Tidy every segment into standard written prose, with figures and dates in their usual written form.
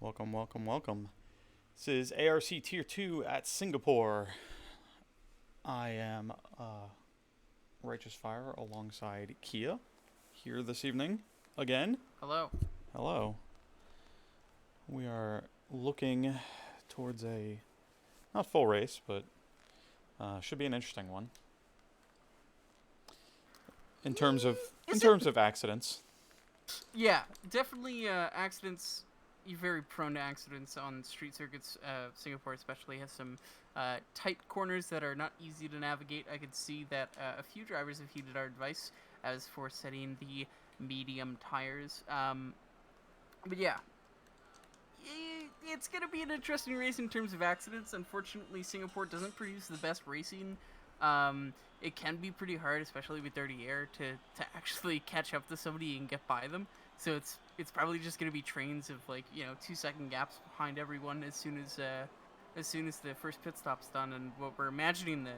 Welcome, welcome, welcome. This is ARC Tier 2 at Singapore. I am Righteous Fire alongside Kia here this evening again. Hello. Hello. We are looking towards a not full race, but should be an interesting one. In terms of accidents. Yeah, definitely accidents. You're very prone to accidents on street circuits. Singapore especially has some tight corners that are not easy to navigate. I could see that a few drivers have heeded our advice as for setting the medium tires. But yeah, it's going to be an interesting race in terms of accidents. Unfortunately, Singapore doesn't produce the best racing. It can be pretty hard, especially with dirty air, to actually catch up to somebody and get by them. So it's probably just going to be trains of 2 second gaps behind everyone as soon as the first pit stop's done. And what we're imagining the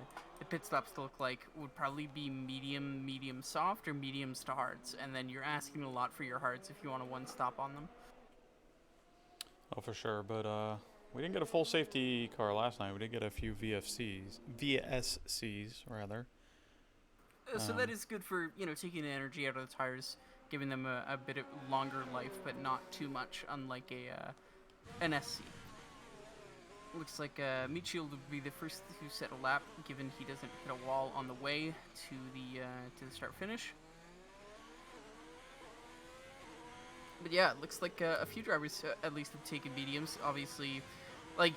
pit stops to look like would probably be medium soft, or mediums to hards. And then you're asking a lot for your hards if you want a one stop on them. Oh, for sure, but we didn't get a full safety car last night. We did get a few VSCs rather. So that is good for taking the energy out of the tires, giving them a bit of longer life, but not too much, unlike an SC. Looks like Meat Shield would be the first to set a lap, given he doesn't hit a wall on the way to the start finish. But yeah, it looks like a few drivers at least have taken mediums. Obviously, like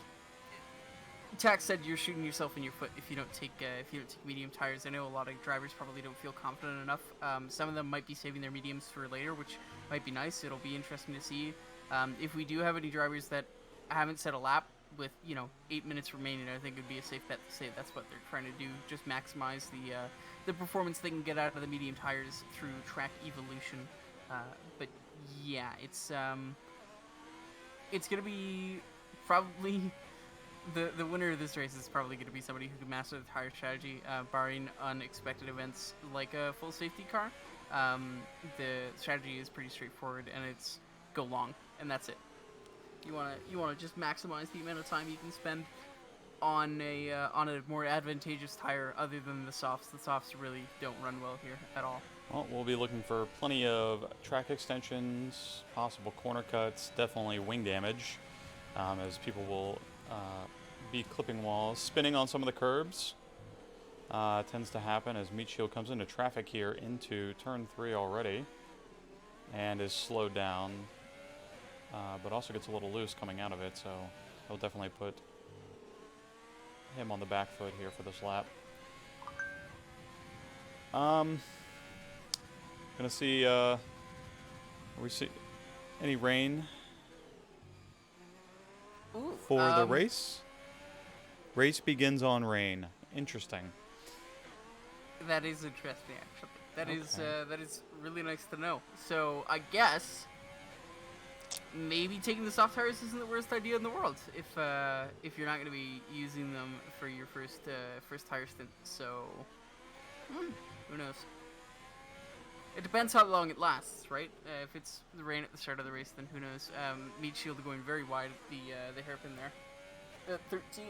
Tax said, you're shooting yourself in your foot if you don't take medium tires. I know a lot of drivers probably don't feel confident enough. Some of them might be saving their mediums for later, which might be nice. It'll be interesting to see if we do have any drivers that haven't set a lap with 8 minutes remaining. I think it would be a safe bet to say that's what they're trying to do. Just maximize the performance they can get out of the medium tires through track evolution. But yeah, it's gonna be probably the winner of this race is probably going to be somebody who can master the tire strategy, barring unexpected events like a full safety car. The strategy is pretty straightforward, and it's go long, and that's it. You wanna just maximize the amount of time you can spend on a more advantageous tire, other than the softs. The softs really don't run well here at all. Well, we'll be looking for plenty of track extensions, possible corner cuts, definitely wing damage, as people will be clipping walls, spinning on some of the curbs. Tends to happen as Meat Shield comes into traffic here into turn 3 already, and is slowed down, but also gets a little loose coming out of it, so he'll definitely put him on the back foot here for this lap. Gonna see, we see any rain for the race? Race begins on rain. Interesting. That is interesting, actually. That is really nice to know. So I guess maybe taking the soft tires isn't the worst idea in the world if you're not going to be using them for your first tire stint. So who knows? It depends how long it lasts, right? If it's the rain at the start of the race, then who knows? Meat Shield going very wide at the hairpin there. 13,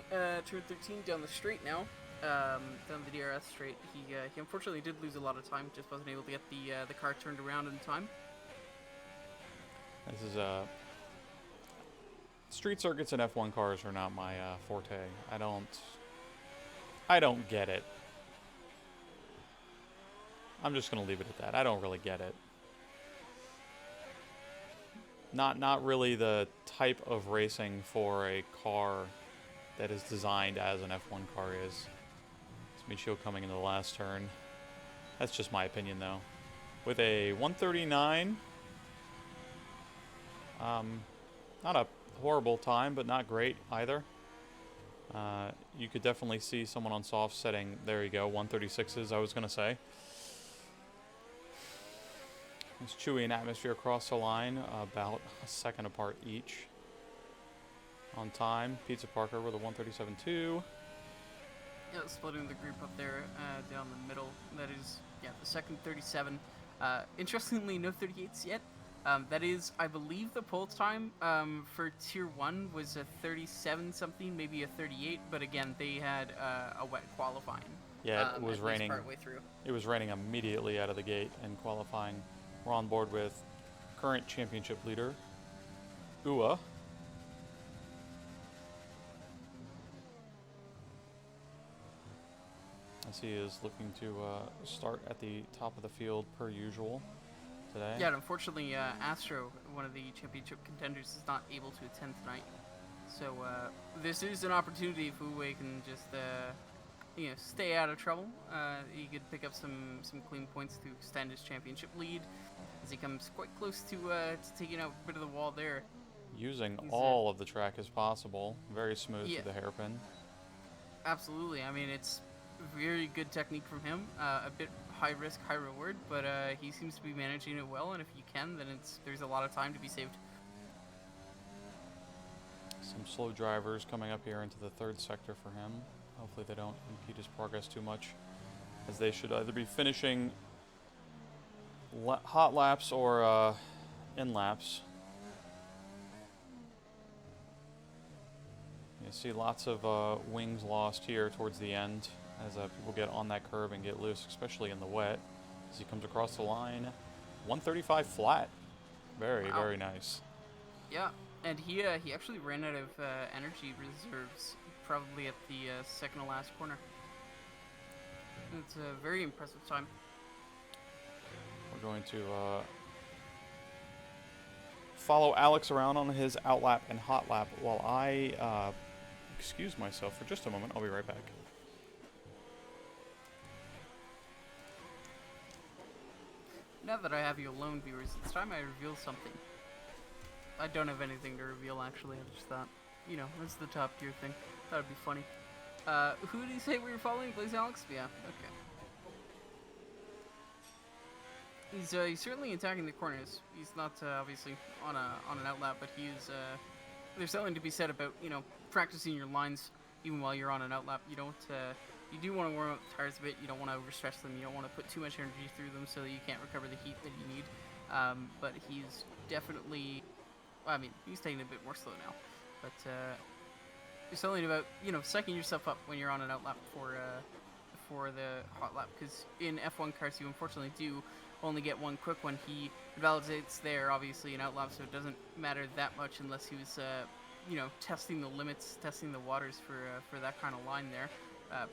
turn 13 down the straight now. Down the DRS straight. He unfortunately did lose a lot of time. Just wasn't able to get the car turned around in time. This is street circuits and F1 cars are not my forte. I don't get it. I'm just gonna leave it at that. I don't really get it. Not really the type of racing for a car that is designed as an F1 car is. It's Michio coming into the last turn. That's just my opinion, though. With a 139, not a horrible time, but not great either. You could definitely see someone on soft setting. There you go, 136s. I was gonna say. It's Chewy and Atmosphere across the line, about a second apart each. On time, Pizza Parker with a 137.2. Yeah, splitting the group up there down the middle. That is, the second 37. Interestingly, no 38s yet. That is, I believe, the pole time for Tier 1 was a 37 something, maybe a 38, but again, they had a wet qualifying Yeah, it was at least raining. partway through. It was raining immediately out of the gate in qualifying. We're on board with current championship leader, Ua. As he is looking to start at the top of the field per usual today. Yeah, and unfortunately, Astro, one of the championship contenders, is not able to attend tonight. So this is an opportunity if Uwe can just stay out of trouble. He could pick up some clean points to extend his championship lead as he comes quite close to taking out a bit of the wall there. Using all of the track as possible. Very smooth Yeah. to the hairpin. Absolutely. I mean, it's very good technique from him. A bit high risk, high reward, but he seems to be managing it well. And if you can, then there's a lot of time to be saved. Some slow drivers coming up here into the third sector for him. Hopefully they don't impede his progress too much, as they should either be finishing hot laps or in laps. You see lots of wings lost here towards the end as people get on that curb and get loose, especially in the wet. As he comes across the line, 135 flat. Very, Wow. very nice. Yeah, and he actually ran out of energy reserves probably at the second to last corner. It's a very impressive time. We're going to follow Alex around on his outlap and hot lap while I excuse myself for just a moment. I'll be right back. Now that I have you alone, viewers, it's time I reveal something. I don't have anything to reveal, actually. I just thought, that's the top tier thing. Thought it'd be funny. Who did he say we were following? Blaze Alex? Yeah, okay. He's certainly attacking the corners. He's not obviously on an outlap, but there's something to be said about practicing your lines even while you're on an outlap. You do want to warm up the tires a bit. You don't want to overstretch them. You don't want to put too much energy through them so that you can't recover the heat that you need. But he's definitely, he's taking it a bit more slow now. But there's something about psyching yourself up when you're on an outlap for the hot lap, because in F1 cars you unfortunately do only get one quick one. He validates there, obviously, in outlap, so it doesn't matter that much unless he was, testing the limits, testing the waters for that kind of line there.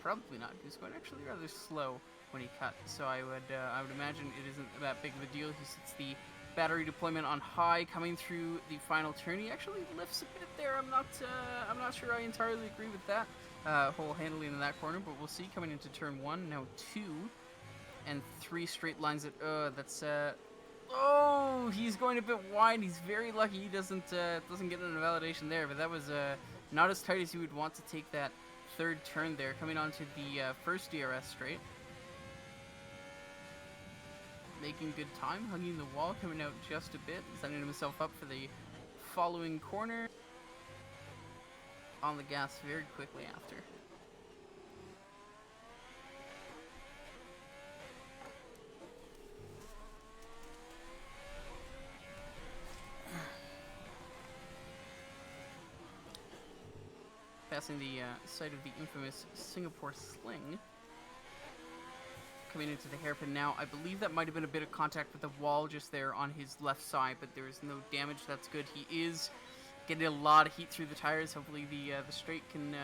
Probably not. He was going actually rather slow when he cut, so I would imagine it isn't that big of a deal. He sets the battery deployment on high, coming through the final turn. He actually lifts a bit there. I'm not sure I entirely agree with that whole handling in that corner, but we'll see. Coming into turn 1, now 2 and 3 straight lines at oh, he's going a bit wide. He's very lucky he doesn't get an invalidation there, but that was not as tight as you would want to take that third turn there, coming onto the first DRS straight. Making good time, hugging the wall, coming out just a bit, setting himself up for the following corner. On the gas very quickly after. Passing the site of the infamous Singapore Sling. Coming into the hairpin now. I believe that might have been a bit of contact with the wall just there on his left side, but there is no damage. That's good. He is getting a lot of heat through the tires. Hopefully the straight can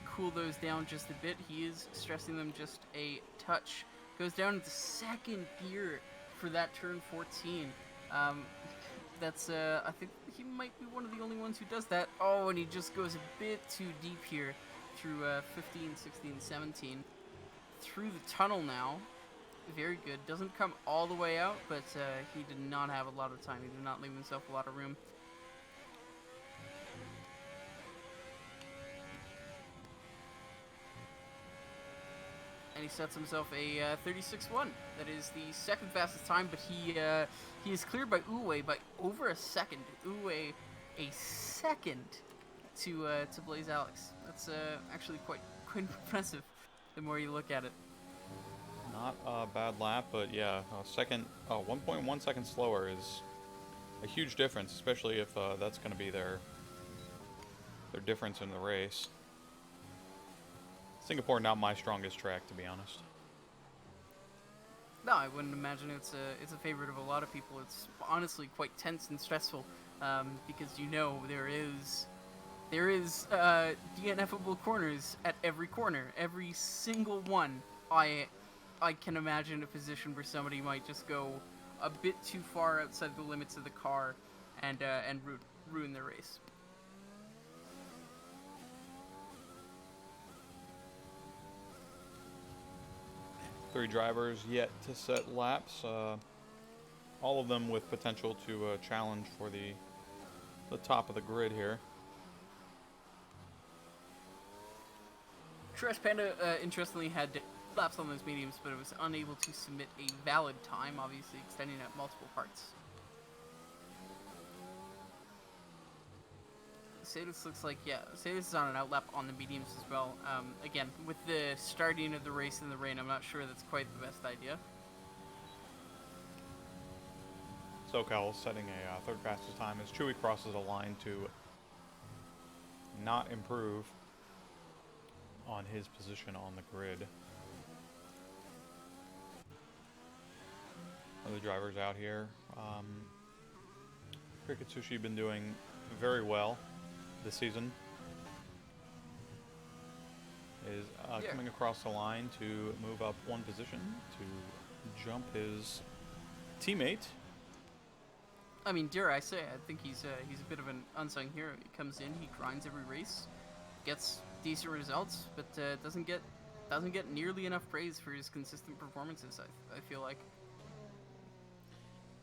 cool those down just a bit. He is stressing them just a touch. Goes down into second gear for that turn 14. That's I think he might be one of the only ones who does that. Oh, and he just goes a bit too deep here through 15, 16, 17. Through the tunnel now. Very good. Doesn't come all the way out, but he did not have a lot of time. He did not leave himself a lot of room. And he sets himself a 36-1. That is the second fastest time, but he is cleared by Uwe by over a second. Uwe a second to Blaze Alex. That's actually quite impressive the more you look at it. Not a bad lap, but yeah, 1.1 seconds slower is a huge difference, especially if that's going to be their difference in the race. Singapore, not my strongest track, to be honest. No, I wouldn't imagine it's a favorite of a lot of people. It's honestly quite tense and stressful, because there is DNFable corners at every corner, every single one. I can imagine a position where somebody might just go a bit too far outside the limits of the car, and ruin their race. 3 drivers yet to set laps. All of them with potential to challenge for the top of the grid here. Trash Panda, interestingly, had laps on those mediums, but it was unable to submit a valid time, obviously extending out multiple parts. Sadis looks like, yeah, Sadis is on an outlap on the mediums as well. Again, with the starting of the race in the rain, I'm not sure that's quite the best idea. SoCal setting a third fastest time as Chewy crosses a line to not improve on his position on the grid. Other drivers out here. Cricket Sushi been doing very well this season. Is coming across the line to move up 1 position to jump his teammate. I mean, dare I say, I think he's a bit of an unsung hero. He comes in, he grinds every race, gets decent results, but doesn't get nearly enough praise for his consistent performances. I feel like.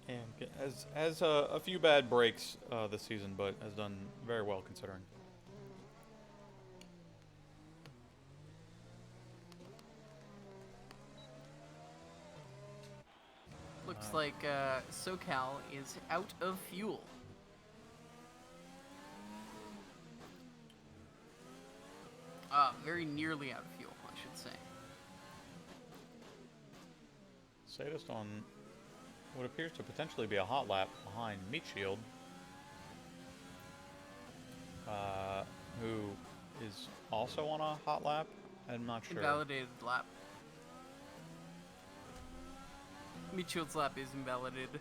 And has a few bad breaks this season, but has done very well considering. Looks like SoCal is out of fuel. Very nearly out of fuel, I should say. Sadist on what appears to potentially be a hot lap behind Meat Shield, who is also on a hot lap. I'm not sure. Invalidated lap. Meat Shield's lap is invalidated.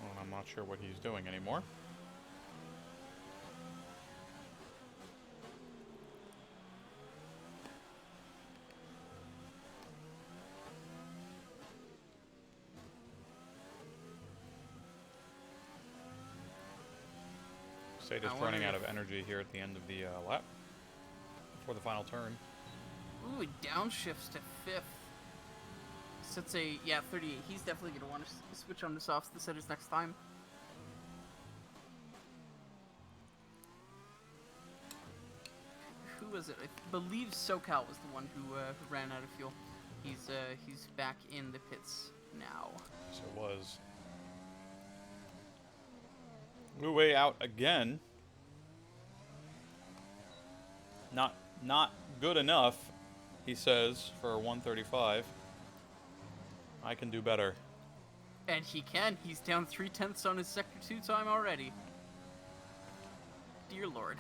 Well, I'm not sure what he's doing anymore. Sadist running out of energy here at the end of the lap before the final turn. Ooh, he downshifts to 5th. Sets a, 38. He's definitely going to want to switch on the softs to setters next time. Who was it? I believe SoCal was the one who ran out of fuel. He's back in the pits now. So it was. Wu out again. Not good enough, he says, for 135. I can do better. And he can. He's down 3/10 on his Sector 2 time already. Dear Lord.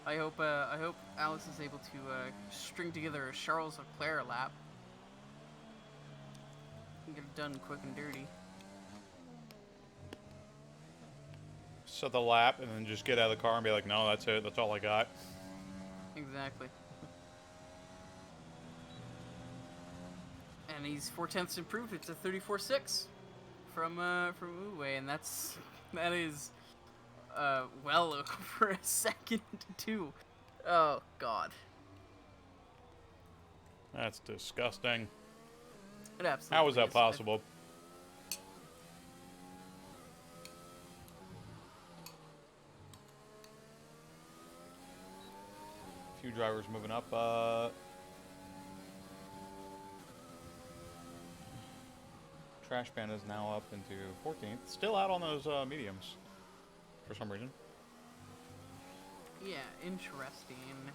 I hope Alex is able to string together a Charles Leclerc lap and get it done quick and dirty. Set the lap and then just get out of the car and be like, no, that's it. That's all I got. Exactly. And he's 4/10 improved. It's a 34.6 from Wu, and that is well over a second too. Oh God. That's disgusting. It absolutely How is that is. possible? Few drivers moving up. Trash Panda is now up into 14th. Still out on those mediums for some reason. Yeah, interesting.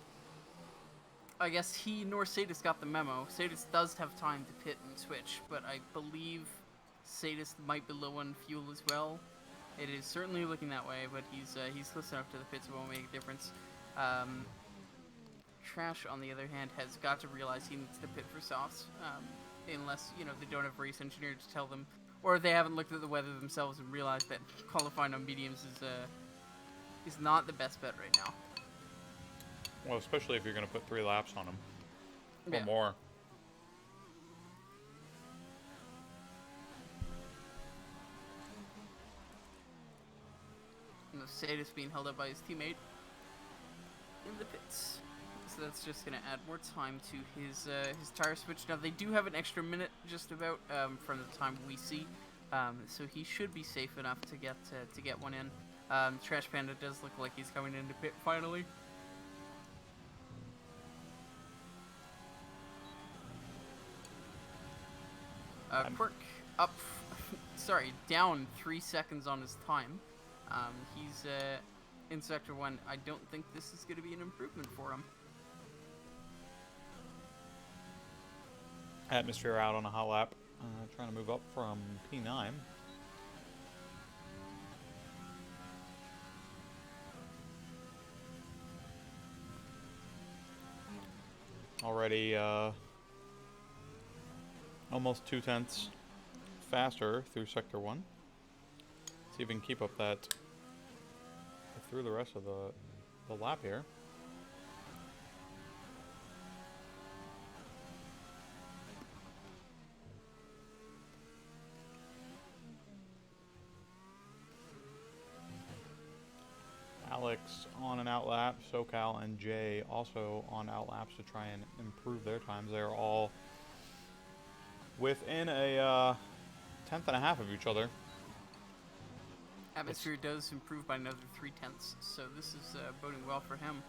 I guess he nor Sadist got the memo. Sadist does have time to pit and switch, but I believe Sadist might be low on fuel as well. It is certainly looking that way, but he's close enough to the pits it won't make a difference. Trash, on the other hand, has got to realize he needs to pit for softs, unless, you know, they don't have a race engineer to tell them, or they haven't looked at the weather themselves and realized that qualifying on mediums is not the best bet right now. Well, especially if you're going to put 3 laps on him. Or Yeah. more. And the Sadist being held up by his teammate in the pits. So that's just going to add more time to his tire switch. Now, they do have an extra minute just about from the time we see. So he should be safe enough to get one in. Trash Panda does look like he's coming into pit finally. Quirk up, down 3 seconds on his time. He's in Sector 1. I don't think this is going to be an improvement for him. Atmosphere out on a hot lap. Trying to move up from P9. Already almost 0.2 faster through Sector 1. See if we can keep up that through the rest of the lap here. Alex on an out lap, SoCal and Jay also on out laps to try and improve their times. They're all within a 1/10.5 of each other. Atmosphere does improve by another 0.3, so this is boding well for him.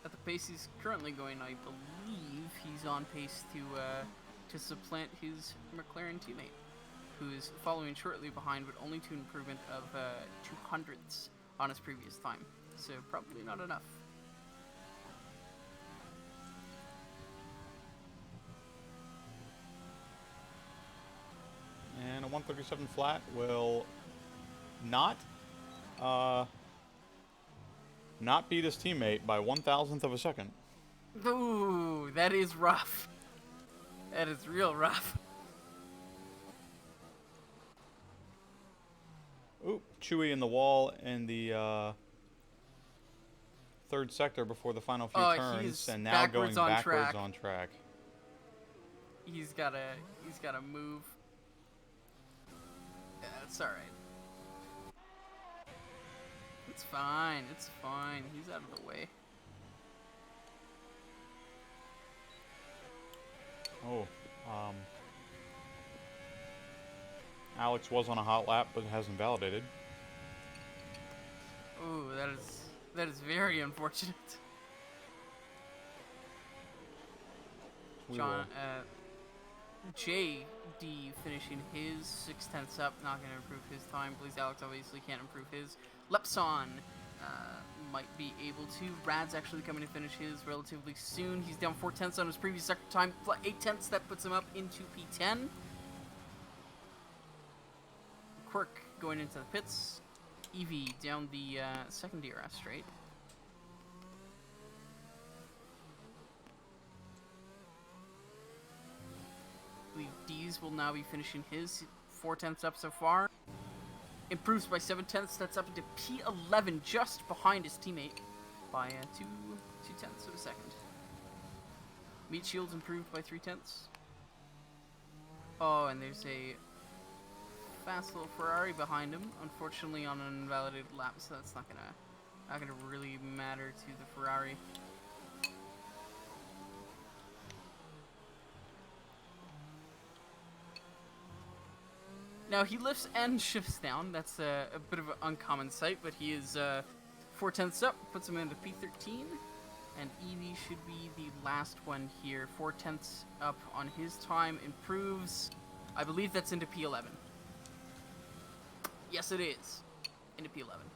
At the pace he's currently going, I believe he's on pace to supplant his McLaren teammate, who is following shortly behind, but only to an improvement of 0.02 on his previous time. So probably not enough. And a 137 flat will not beat his teammate by 1,000th of a second. Ooh, that is rough. That is real rough. Ooh, Chewy in the wall in the third sector before the final few turns, and now going backwards on track. He's gotta move. Yeah, it's all right. It's fine. It's fine. He's out of the way. Oh, Alex was on a hot lap, but hasn't validated. Ooh, that is very unfortunate. John, JD finishing his 0.6 up, not going to improve his time. Please, Alex obviously can't improve his. Lepson might be able to. Rad's actually coming to finish his relatively soon. He's down 0.4 on his previous sector time, 0.8. That puts him up into P10. Quirk going into the pits. Evie down the second DRS straight. I believe Dees will now be finishing his 0.4 up so far. Improves by 0.7. That's up into P11, just behind his teammate by 2/10 of a second. Meat Shields improved by 0.3. Oh, and there's a fast little Ferrari behind him, unfortunately on an invalidated lap, so that's not gonna really matter to the Ferrari. Now he lifts and shifts down. That's a bit of an uncommon sight, but he is 0.4 up, puts him into P13, and Evie should be the last one here. 0.4 up on his time, improves. I believe that's into P11. Yes, it is. Into P11.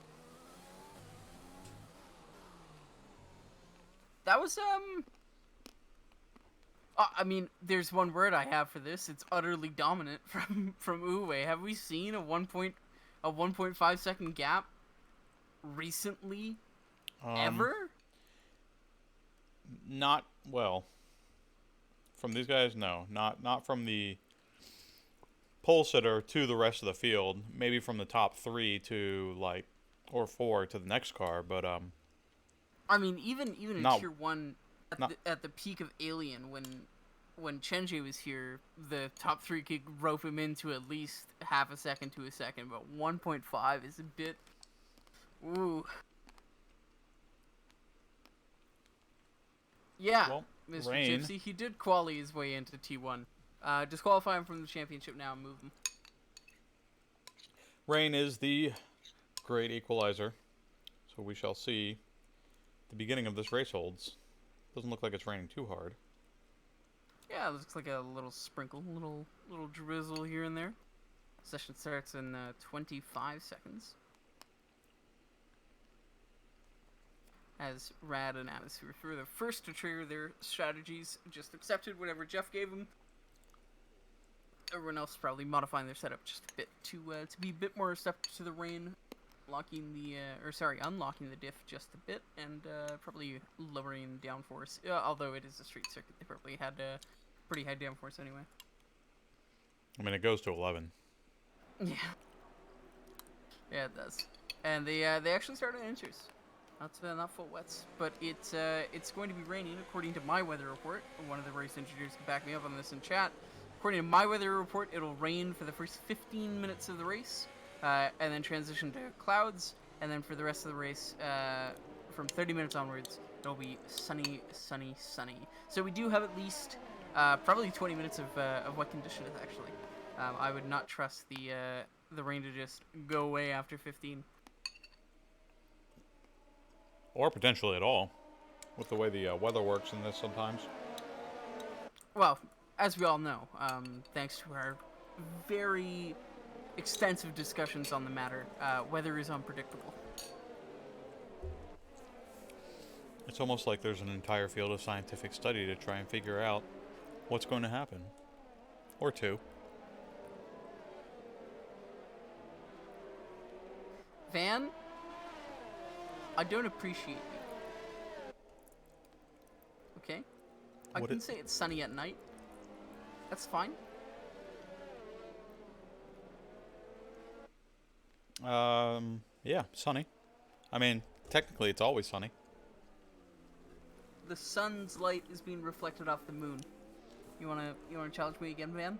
That was I mean, there's one word I have for this. It's utterly dominant from Uwe. Have we seen a 1.5 second gap recently ever? Not well. From these guys, no. Not from the pole sitter to the rest of the field. Maybe from the top 3 to like or 4 to the next car, but I mean, even in not, Tier 1 at the peak of Alien when Chenji was here, the top 3 could rope him into at least half a second to a second, but 1.5 is a bit ooh. Yeah, well, Mr. Rain. Gypsy, he did quali his way into T1. Disqualify him from the championship now and move him. Rain is the great equalizer. So we shall see the beginning of this race holds. Doesn't look like it's raining too hard. Yeah, it looks like a little sprinkle, little drizzle here and there. Session starts in 25 seconds. As Rad and Atmosphere were the first to trigger their strategies, just accepted whatever Jeff gave them. Everyone else probably modifying their setup just a bit to be a bit more receptive to the rain, unlocking the diff just a bit, and probably lowering downforce. Although it is a street circuit, they probably had pretty high downforce anyway. I mean, it goes to 11. Yeah. Yeah, it does. And they actually started inches. Not full wets, but it's going to be raining according to my weather report. One of the race engineers can back me up on this in chat. According to my weather report, it'll rain for the first 15 minutes of the race, and then transition to clouds, and then for the rest of the race, from 30 minutes onwards, it'll be sunny, sunny, sunny. So we do have at least probably 20 minutes of wet conditions actually. I would not trust the rain to just go away after 15. Or potentially at all, with the way the weather works in this sometimes. Well, as we all know, thanks to our very extensive discussions on the matter, weather is unpredictable. It's almost like there's an entire field of scientific study to try and figure out what's going to happen. Or two. Van, I don't appreciate you. Okay? I can say it's sunny at night. That's fine. Yeah, sunny. I mean, technically it's always sunny. The sun's light is being reflected off the moon. You wanna challenge me again, Van?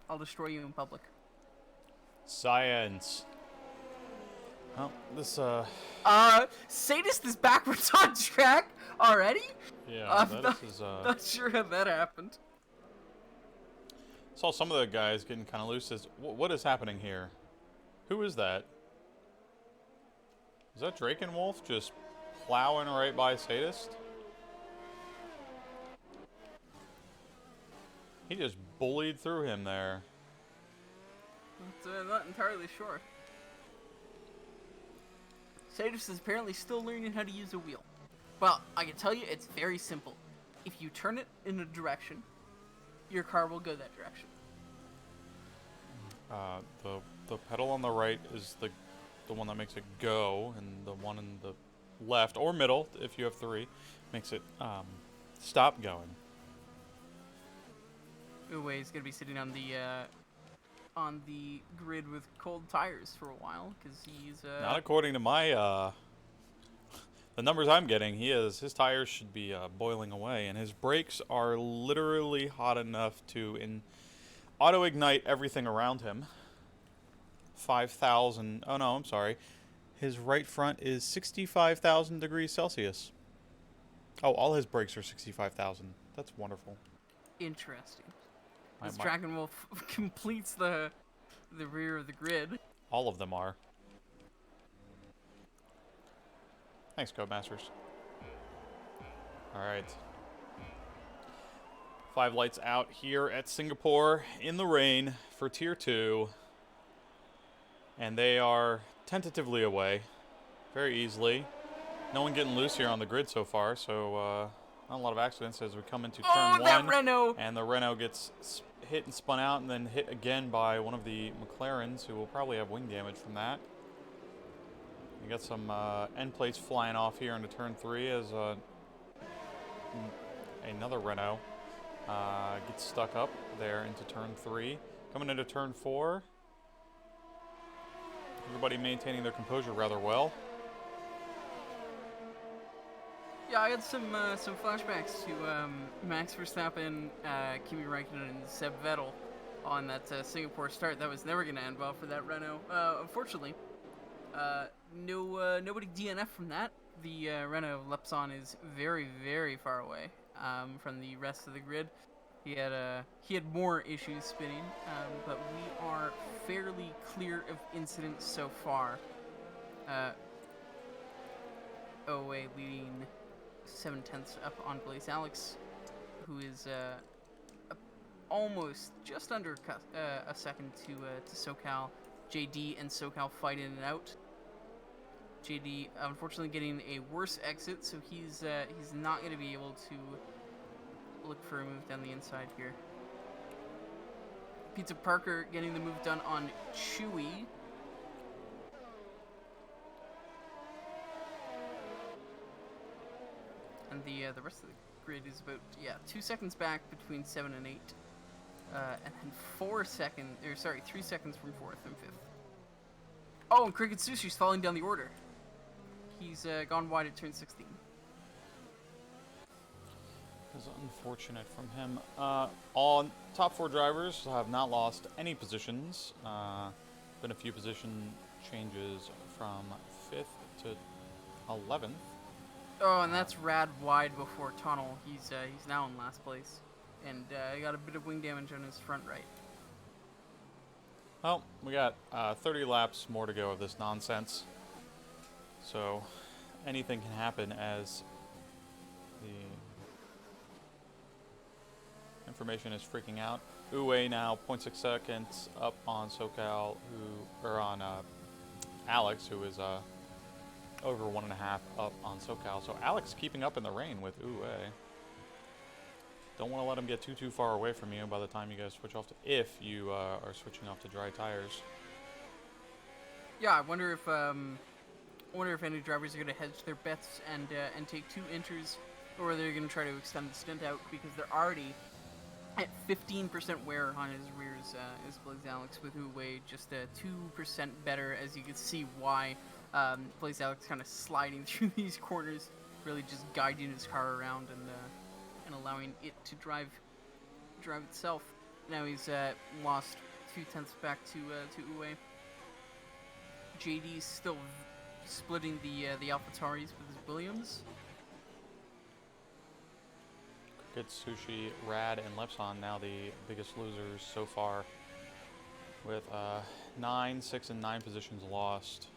I'll destroy you in public. Science. Well, this, Sadist is backwards on track already? yeah, I'm is, not sure how that happened. Saw some of the guys getting kind of loose. What is happening here? Who is that? Is that Drakenwolf just plowing right by Sadist? He just bullied through him there. Not entirely sure. Sadist is apparently still learning how to use a wheel. Well, I can tell you it's very simple. If you turn it in a direction, your car will go that direction. The pedal on the right is the one that makes it go, and the one in the left or middle, if you have 3, makes it stop going. Uwe is gonna be sitting on the grid with cold tires for a while because he's Not according to my the numbers I'm getting. His tires should be boiling away, and his brakes are literally hot enough to auto ignite everything around him. 5,000. Oh no, I'm sorry. His right front is 65,000 degrees Celsius. Oh, all his brakes are 65,000. That's wonderful. Interesting. This Dragonwolf completes the rear of the grid. All of them are. Thanks, Codemasters. Alright. 5 lights out here at Singapore in the rain for Tier 2. And they are tentatively away. Very easily. No one getting loose here on the grid so far, so not a lot of accidents as we come into Oh, turn that one. Renault! And the Renault gets hit and spun out and then hit again by one of the McLarens, who will probably have wing damage from that. You got some end plates flying off here into turn three as another Renault gets stuck up there into turn three. Coming into turn four, everybody maintaining their composure rather well. Yeah, I had some flashbacks to Max Verstappen, Kimi Räikkönen, and Seb Vettel on that Singapore start. That was never going to end well for that Renault. Unfortunately, nobody DNF from that. The Renault Lepson is very, very far away from the rest of the grid. He had more issues spinning, but we are fairly clear of incidents so far. OA leading 7/10 up on Blaze Alex, who is almost just under a second to SoCal. JD and SoCal fight in and out. JD unfortunately getting a worse exit, so he's not going to be able to look for a move down the inside here. Pizza Parker getting the move done on Chewy. And the rest of the grid is about 2 seconds back between 7 and 8, and then 3 seconds from 4th and 5th. Oh, and Cricket Sushi's falling down the order. He's gone wide at turn 16. That's unfortunate from him. All top four drivers have not lost any positions. Been a few position changes from 5th to 11th. Oh, and that's Rad wide before Tunnel. He's now in last place, and got a bit of wing damage on his front right. Well, we got 30 laps more to go of this nonsense. So anything can happen as the information is freaking out. Uwe now 0.6 seconds up on SoCal, on Alex, who is over 1.5 up on SoCal. So Alex keeping up in the rain with Uwe. Don't want to let him get too far away from you by the time you guys switch off to, if you are switching off to dry tires. Yeah, I wonder if any drivers are going to hedge their bets and take 2 inters, or they're going to try to extend the stint out, because they're already at 15% wear on his rears, as Blaze Alex, with Uwe just 2% better, as you can see why Blaze Alex kind of sliding through these corners, really just guiding his car around and allowing it to drive itself. Now he's lost 0.2 back to Uwe. JD's still splitting the AlphaTauris with his Williams. Cricket, Sushi, Rad, and Lepson now the biggest losers so far, with 9, 6, and 9 positions lost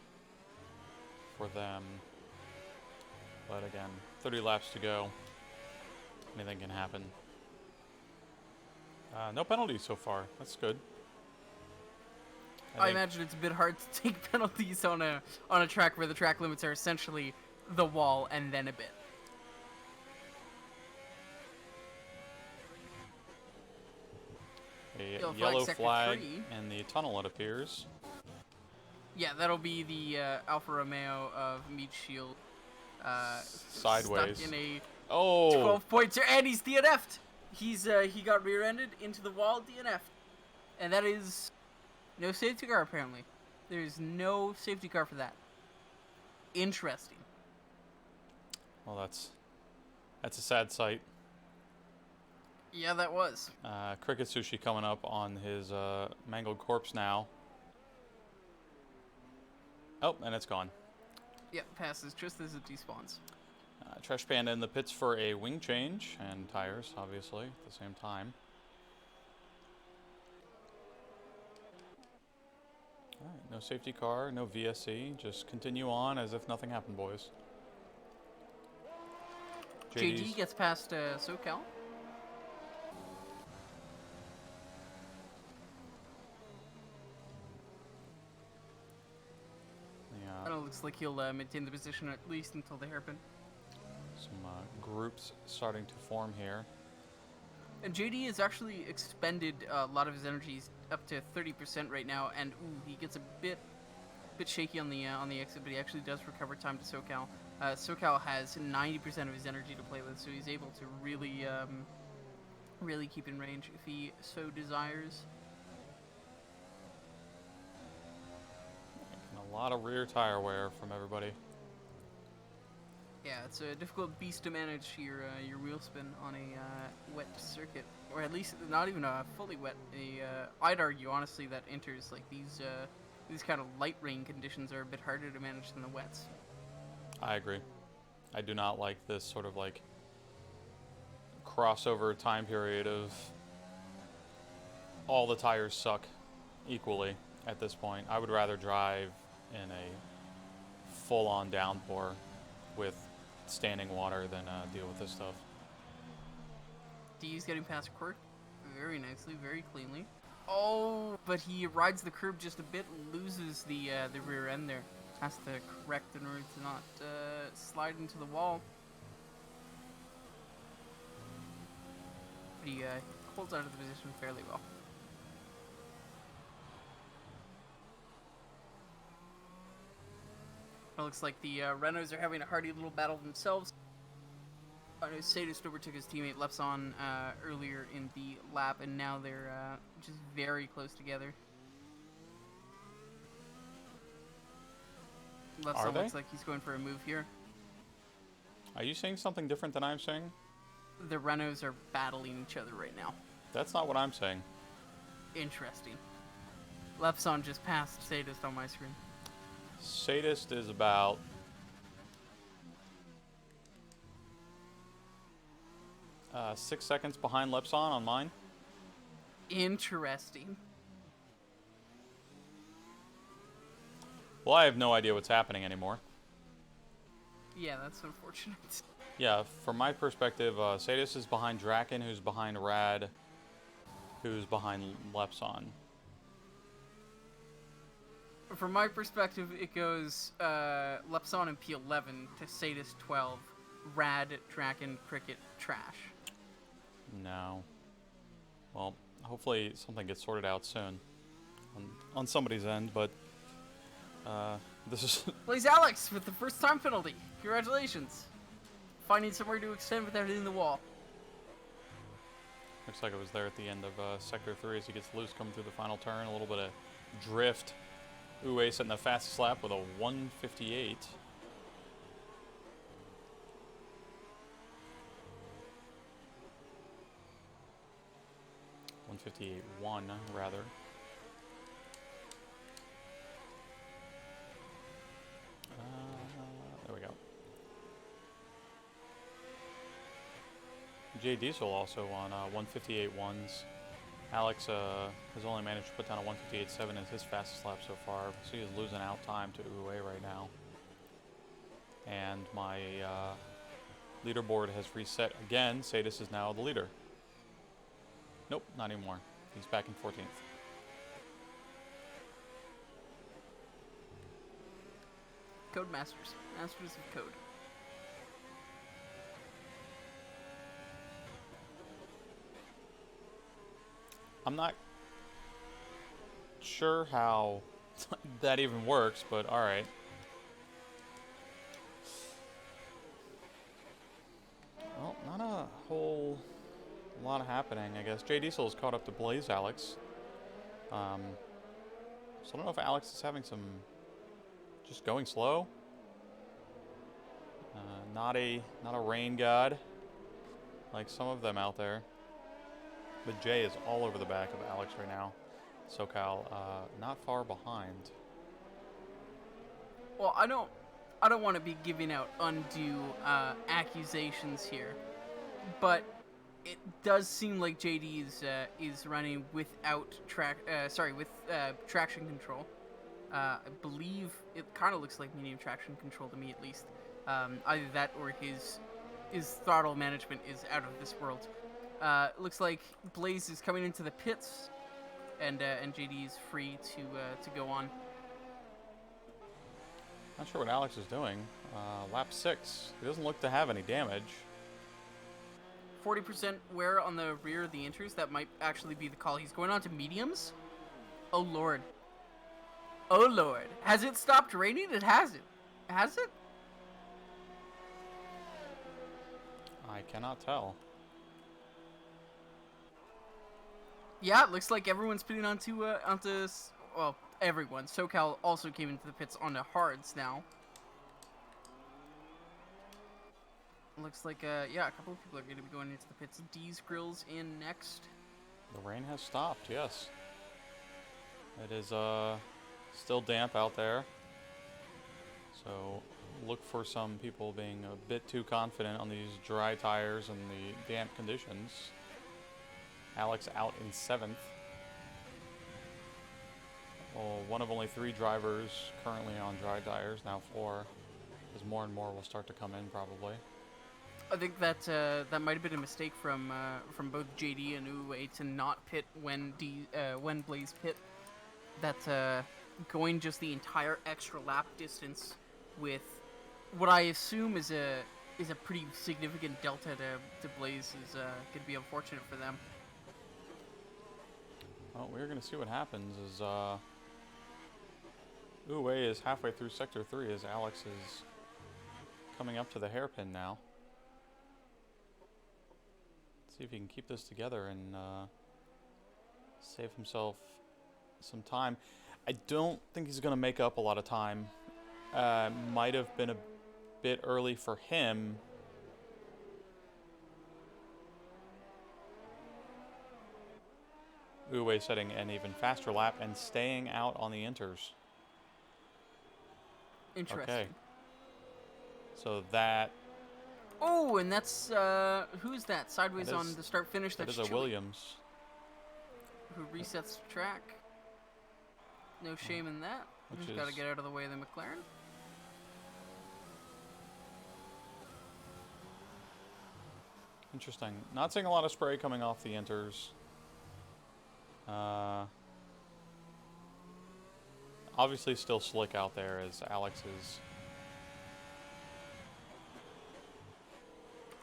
for them. But again, 30 laps to go. Anything can happen. No penalties so far. That's good. I imagine it's a bit hard to take penalties on a track where the track limits are essentially the wall and then a bit. A Yellow yellow flag, flag sector 3. in the tunnel, it appears. Yeah, that'll be the Alfa Romeo of Meat Shield. Sideways. Stuck in a Oh! 12-pointer, and he's DNF'd. He got rear-ended into the wall, DNF'd. And that is no safety car, apparently. There's no safety car for that. Interesting. Well, that's a sad sight. Yeah, that was. Cricket Sushi coming up on his mangled corpse now. Oh, and it's gone. Yep, passes just as it despawns. Trash Panda in the pits for a wing change and tires, obviously, at the same time. All right, no safety car, no VSC. Just continue on as if nothing happened, boys. JD gets past SoCal. Yeah. And a looks like he'll maintain the position at least until the hairpin. Some groups starting to form here. And JD has actually expended a lot of his energies up to 30% right now, and he gets a bit shaky on the exit, but he actually does recover time to SoCal. SoCal has 90% of his energy to play with, so he's able to really really keep in range if he so desires. And a lot of rear tire wear from everybody. Yeah, it's a difficult beast to manage your wheel spin on a wet circuit, or at least not even a fully wet. I'd argue honestly that inters like these kind of light rain conditions are a bit harder to manage than the wets. I agree. I do not like this sort of like crossover time period of all the tires suck equally at this point. I would rather drive in a full-on downpour with standing water than deal with this stuff. D's getting past Quirk very nicely, very cleanly. Oh, but he rides the curb just a bit, loses the rear end there. Has to correct in order to not slide into the wall. But he holds out of the position fairly well. It looks like the Renaults are having a hearty little battle themselves. Sadist overtook his teammate Lepson earlier in the lap, and now they're just very close together. Lepson looks like he's going for a move here. Are you saying something different than I'm saying? The Renaults are battling each other right now. That's not what I'm saying. Interesting. Lepson just passed Sadist on my screen. Sadist is about 6 seconds behind Lepson on mine. Interesting. Well, I have no idea what's happening anymore. Yeah, that's unfortunate. Yeah, from my perspective, Sadist is behind Draken, who's behind Rad, who's behind Lepson. From my perspective, it goes Lepson and P11 to Sadist 12, Rad, Draken, Cricket, Trash. No. Well, hopefully something gets sorted out soon on somebody's end, but this is... Plays Alex with the first time penalty. Congratulations. Finding somewhere to extend without hitting the wall. Looks like it was there at the end of Sector 3 as he gets loose coming through the final turn. A little bit of drift. Uwe setting the fastest lap with a 1:58. .158.1 rather. There we go. Jay Diesel also on 1:58.1s. Alex has only managed to put down a 1:58.7 as his fastest lap so far, so he is losing out time to Uwe right now. And my leaderboard has reset again. Sadist is now the leader. Nope, not anymore. He's back in 14th. Code Masters. Masters of Code. I'm not sure how that even works, but alright. Well, not a whole lot happening, I guess. Jay Diesel is caught up to Blaze Alex. So I don't know if Alex is having some... just going slow. Not a rain god like some of them out there. But Jay is all over the back of Alex right now. SoCal not far behind. Well, I don't want to be giving out undue accusations here, but it does seem like JD is running without traction control. I believe it kind of looks like medium traction control to me, at least. Either that or his throttle management is out of this world. Looks like Blaze is coming into the pits, and JD is free to go on. Not sure what Alex is doing. Lap 6. He doesn't look to have any damage. 40% wear on the rear of the inters. That might actually be the call. He's going on to mediums. Oh, Lord. Oh, Lord. Has it stopped raining? It hasn't. Has it? I cannot tell. Yeah, it looks like everyone's pitting well, everyone. SoCal also came into the pits onto hards now. Looks like, yeah, a couple of people are going to be going into the pits. D's Grills in next. The rain has stopped, yes. It is still damp out there. So look for some people being a bit too confident on these dry tires and the damp conditions. Alex out in 7th. Well, one of only 3 drivers currently on dry tires, now 4. As more and more will start to come in, probably. I think that that might have been a mistake from both JD and Uwe to not pit when Blaze pit. That going just the entire extra lap distance with what I assume is a pretty significant delta to Blaze is could be unfortunate for them. Well, we're going to see what happens as Uwe is halfway through Sector 3 as Alex is coming up to the hairpin now. Let's see if he can keep this together and save himself some time. I don't think he's going to make up a lot of time. Might have been a bit early for him. Uwe setting an even faster lap and staying out on the inters. Interesting. Okay. So that... Oh, and that's, who's that? Sideways that is, on the start-finish. That That's is a Chili, Williams. who resets the track. No shame in that. Which Just got to is- get out of the way of the McLaren. Interesting. Not seeing a lot of spray coming off the inters. Obviously still slick out there as Alex is...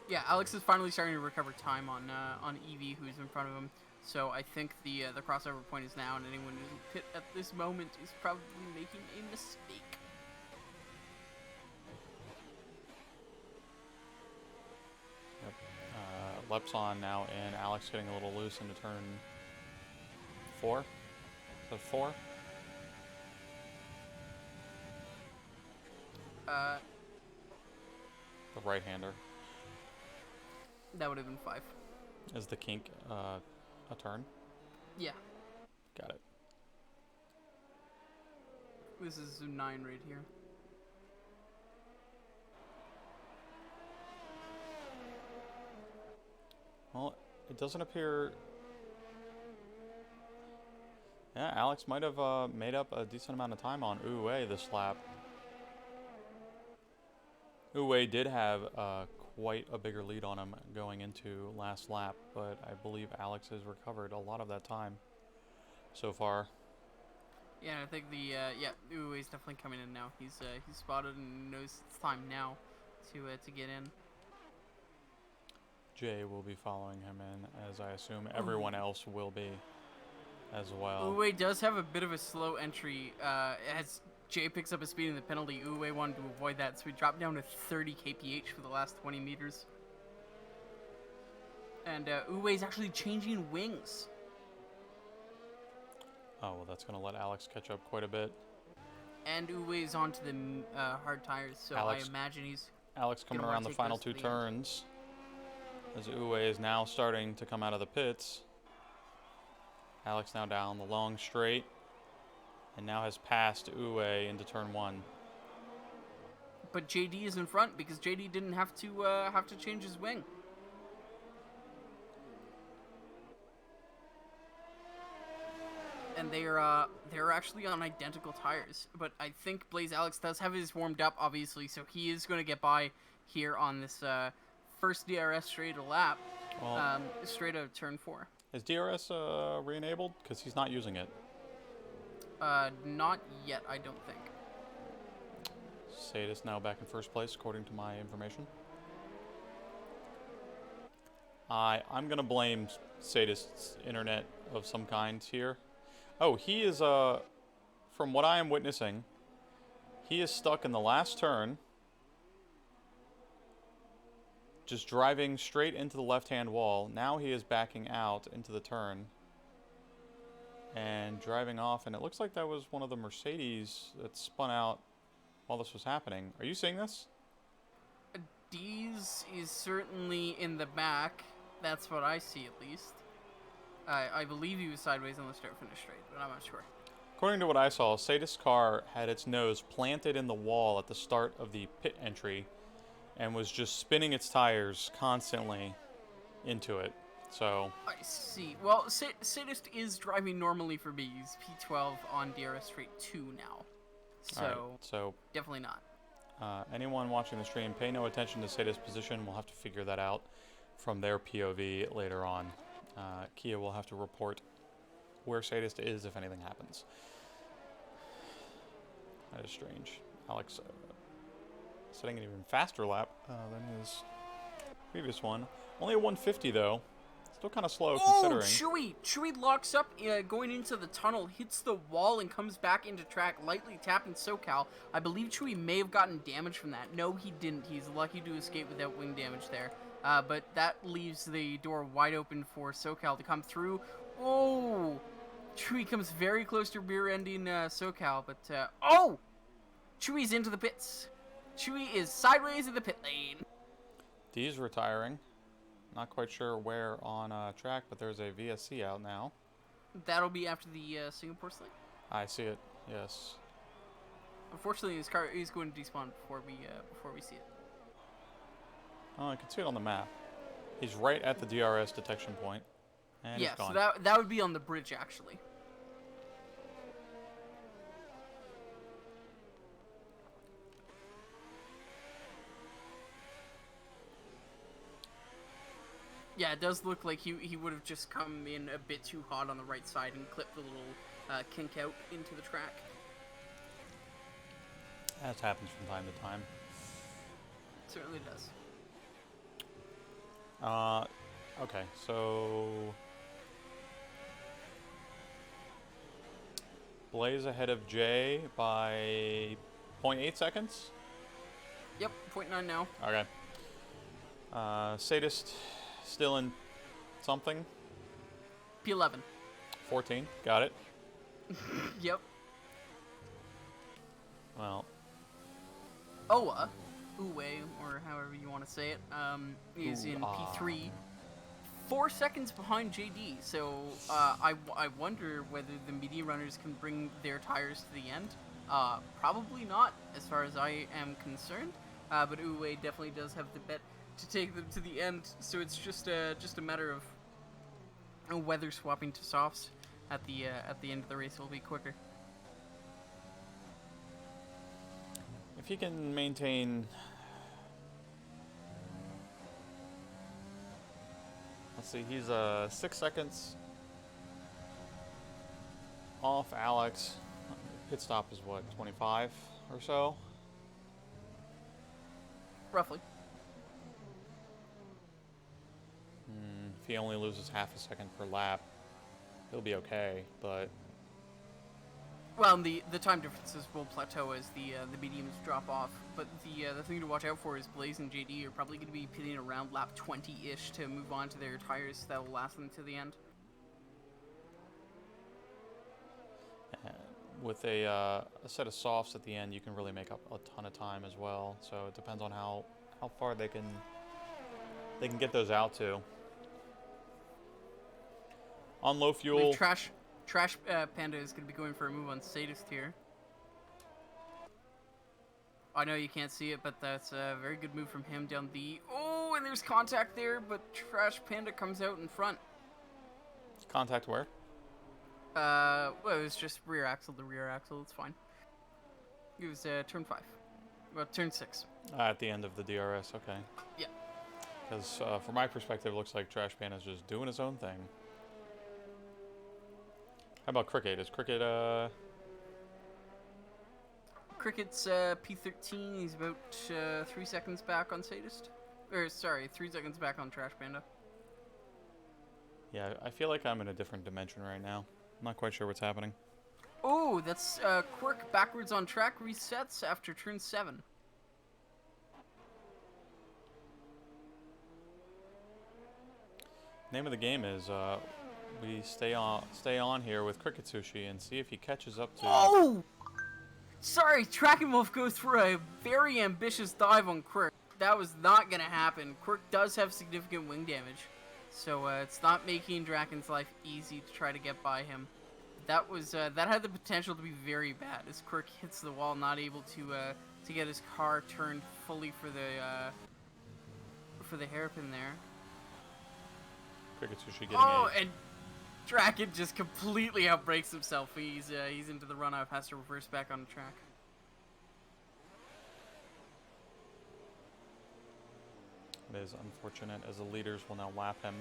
Yeah, Alex is finally starting to recover time on Evie, who's in front of him. So I think the crossover point is now, and anyone who's in pit at this moment is probably making a mistake. Yep. Lep's on now, and Alex getting a little loose into turn 4. So 4? The right-hander. That would have been 5. Is the kink a turn? Yeah, Got it. this is 9 right here. Well, it doesn't appear... Yeah, Alex might have made up a decent amount of time on Uwe this lap. Uwe did have quite a bigger lead on him going into last lap, but I believe Alex has recovered a lot of that time so far. Yeah, I think Uwe's definitely coming in now. He's spotted and knows it's time now to get in. Jay will be following him in, as I assume everyone else will be as well. Uwe does have a bit of a slow entry. As Jay picks up his speed in the penalty, Uwe wanted to avoid that, so he dropped down to 30 kph for the last 20 meters. And Uwe's actually changing wings. Oh, well, that's going to let Alex catch up quite a bit. And Uwe's onto the hard tires, so Alex- I imagine he's... Alex coming Gonna wanna around the take final those to 2 the end. turns. As Uwe is now starting to come out of the pits. Alex now down the long straight. And now has passed Uwe into turn 1. But JD is in front because JD didn't have to change his wing. And they're actually on identical tires. But I think Blaze Alex does have his warmed up, obviously, so he is going to get by here on this first DRS straight a lap, Well, straight out of turn 4. is DRS re-enabled? Because he's not using it. Not yet, I don't think. Sadist now back in first place, according to my information. I'm gonna blame Sadist's internet of some kind here. Oh, he is, from what I am witnessing, he is stuck in the last turn, just driving straight into the left-hand wall. Now he is backing out into the turn and driving off, and it looks like that was one of the Mercedes that spun out while this was happening. Are you seeing this? Dees is certainly in the back. That's what I see, at least. I believe he was sideways on the start-finish straight, but I'm not sure. According to what I saw, Sadist's car had its nose planted in the wall at the start of the pit entry and was just spinning its tires constantly into it. So I see. Well, Sadist is driving normally for me. He's P12 on DRS straight 2 now. So, right, so definitely not. anyone watching the stream, pay no attention to Sadist's position. We'll have to figure that out from their POV later on. Kia will have to report where Sadist is if anything happens. That is strange. Alex setting an even faster lap than his previous one. Only a 150 though. Still kind of slow considering. Chewy locks up going into the tunnel, hits the wall, and comes back into track, lightly tapping SoCal. I believe Chewy may have gotten damage from that. No, he didn't. He's lucky to escape without wing damage there. But that leaves the door wide open for SoCal to come through. Oh! Chewy comes very close to rear-ending SoCal, but... oh! Chewy's into the pits. Chewy is sideways in the pit lane. D's retiring. Not quite sure where on track, but there's a VSC out now. That'll be after the Singapore slate. I see it, yes. Unfortunately, his car is going to despawn before we see it. Oh, I can see it on the map. He's right at the DRS detection point, and yeah, he's gone. So that would be on the bridge, actually. Yeah, it does look like he would have just come in a bit too hot on the right side and clipped a little kink out into the track. That happens from time to time. It certainly does. Okay, so Blaze ahead of Jay by 0.8 seconds? Yep, 0.9 now. Okay. Sadist still in something? P11. 14, got it. Yep. Well. Owa, Uwe, or however you want to say it, is in P3. 4 seconds behind JD, so I wonder whether the media runners can bring their tires to the end. Probably not, as far as I am concerned. But Uwe definitely does have the bet to take them to the end, so it's just a matter of weather swapping to softs at the end of the race will be quicker. If he can maintain, let's see, he's 6 seconds off Alex. Pit stop is what, 25 or so? Roughly. If he only loses half a second per lap, he'll be okay, but... Well, and the time differences will plateau as the mediums drop off, but the thing to watch out for is Blaze and JD are probably going to be pitting around lap 20-ish to move on to their tires that will last them to the end. With a set of softs at the end, you can really make up a ton of time as well. So it depends on how far they can get those out to. On low fuel. Trash Panda is going to be going for a move on Sadist here. I know you can't see it, but that's a very good move from him down the... Oh, and there's contact there, but Trash Panda comes out in front. Contact where? Well, it was just rear axle to rear axle. It's fine. It was turn 5. Well, turn 6. At the end of the DRS, okay. Yeah. Because from my perspective, it looks like Trash Panda's just doing his own thing. How about Cricket? Is Cricket, Cricket's P13. He's about 3 seconds back on Sadist. Or, sorry, 3 seconds back on Trash Panda. Yeah, I feel like I'm in a different dimension right now. I'm not quite sure what's happening. Oh, that's Quirk backwards on track resets after turn 7. Name of the game is we stay on here with Cricket Sushi and see if he catches up to. Oh! Sorry, Track and Wolf goes for a very ambitious dive on Quirk. That was not gonna happen. Quirk does have significant wing damage, so it's not making Draken's life easy to try to get by him. That was that had the potential to be very bad as Quirk hits the wall, not able to get his car turned fully for the hairpin there. Cricket Sushi getting and Draken just completely outbreaks himself. He's into the run out, has to reverse back on the track. It is unfortunate as the leaders will now lap him.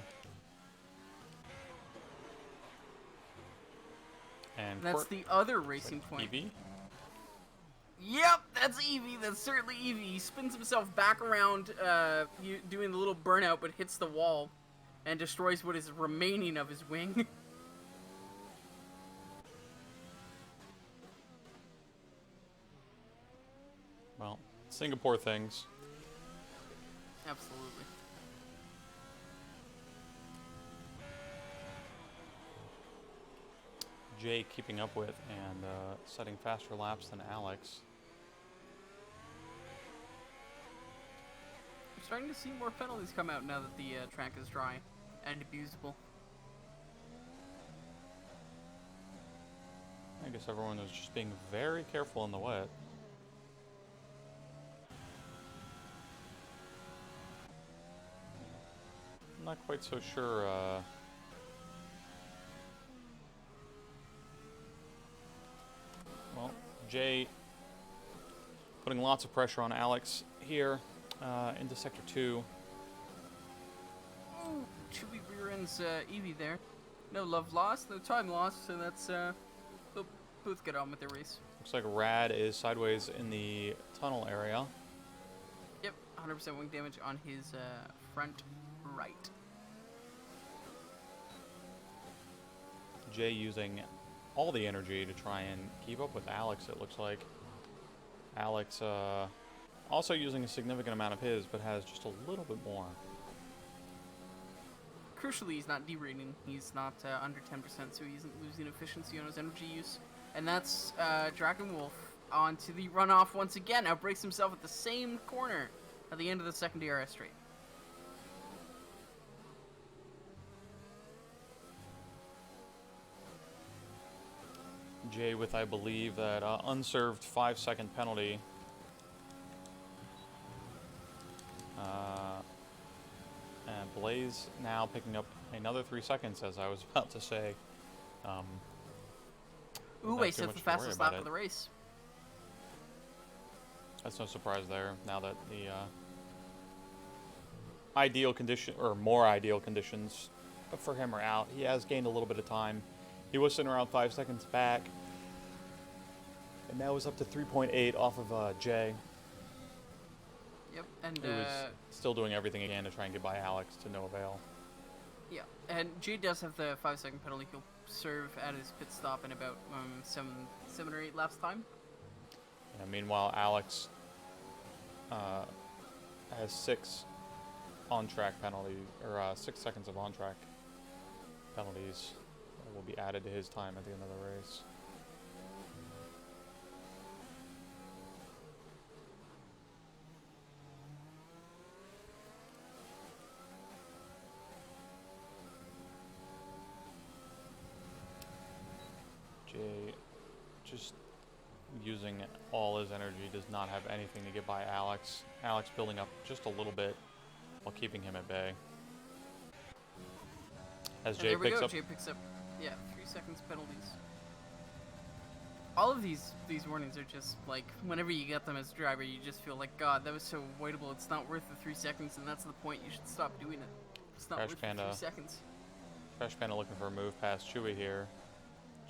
And that's the other racing point. Eevee? Yep, that's Eevee. That's certainly Eevee. He spins himself back around, doing the little burnout, but hits the wall and destroys what is remaining of his wing. Well, Singapore things. Absolutely. Jay keeping up with and setting faster laps than Alex. We're starting to see more penalties come out now that the track is dry and abusable. I guess everyone is just being very careful in the wet. I'm not quite so sure. Well, Jay putting lots of pressure on Alex here into Sector 2. Ooh, Chewy rear ends Eevee there. No love lost, no time lost, so that's they'll both get on with their race. Looks like Rad is sideways in the tunnel area. Yep, 100% wing damage on his front right. Jay using all the energy to try and keep up with Alex, it looks like. Alex also using a significant amount of his, but has just a little bit more. Crucially, he's not derating. He's not under 10%, so he isn't losing efficiency on his energy use. And that's Dragon Wolf onto the runoff once again. Outbreaks himself at the same corner at the end of the second DRS straight. Jay with, I believe, that unserved 5-second penalty. And Blaze now picking up another 3 seconds, as I was about to say. Ooh, Ace hits the fastest lap of the race. That's no surprise there, now that the ideal condition, or more ideal conditions for him are out. He has gained a little bit of time. He was sitting around 5 seconds back. And now is up to 3.8 off of Jay. Yep, and who is still doing everything he can to try and get by Alex to no avail. Yeah, and Jay does have the 5-second penalty. He'll serve at his pit stop in about 7 or 8 laps time. Yeah, meanwhile, Alex has 6 on-track penalties, or 6 seconds of on-track penalties that will be added to his time at the end of the race. Jay just using all his energy, does not have anything to get by Alex. Alex building up just a little bit while keeping him at bay. As Jay picks up... Jay picks up, yeah, 3 seconds penalties. All of these warnings are just, like, whenever you get them as a driver, you just feel like, God, that was so avoidable, it's not worth the 3 seconds, and that's the point, you should stop doing it. It's not worth the 3 seconds. Trash Panda looking for a move past Chewy here.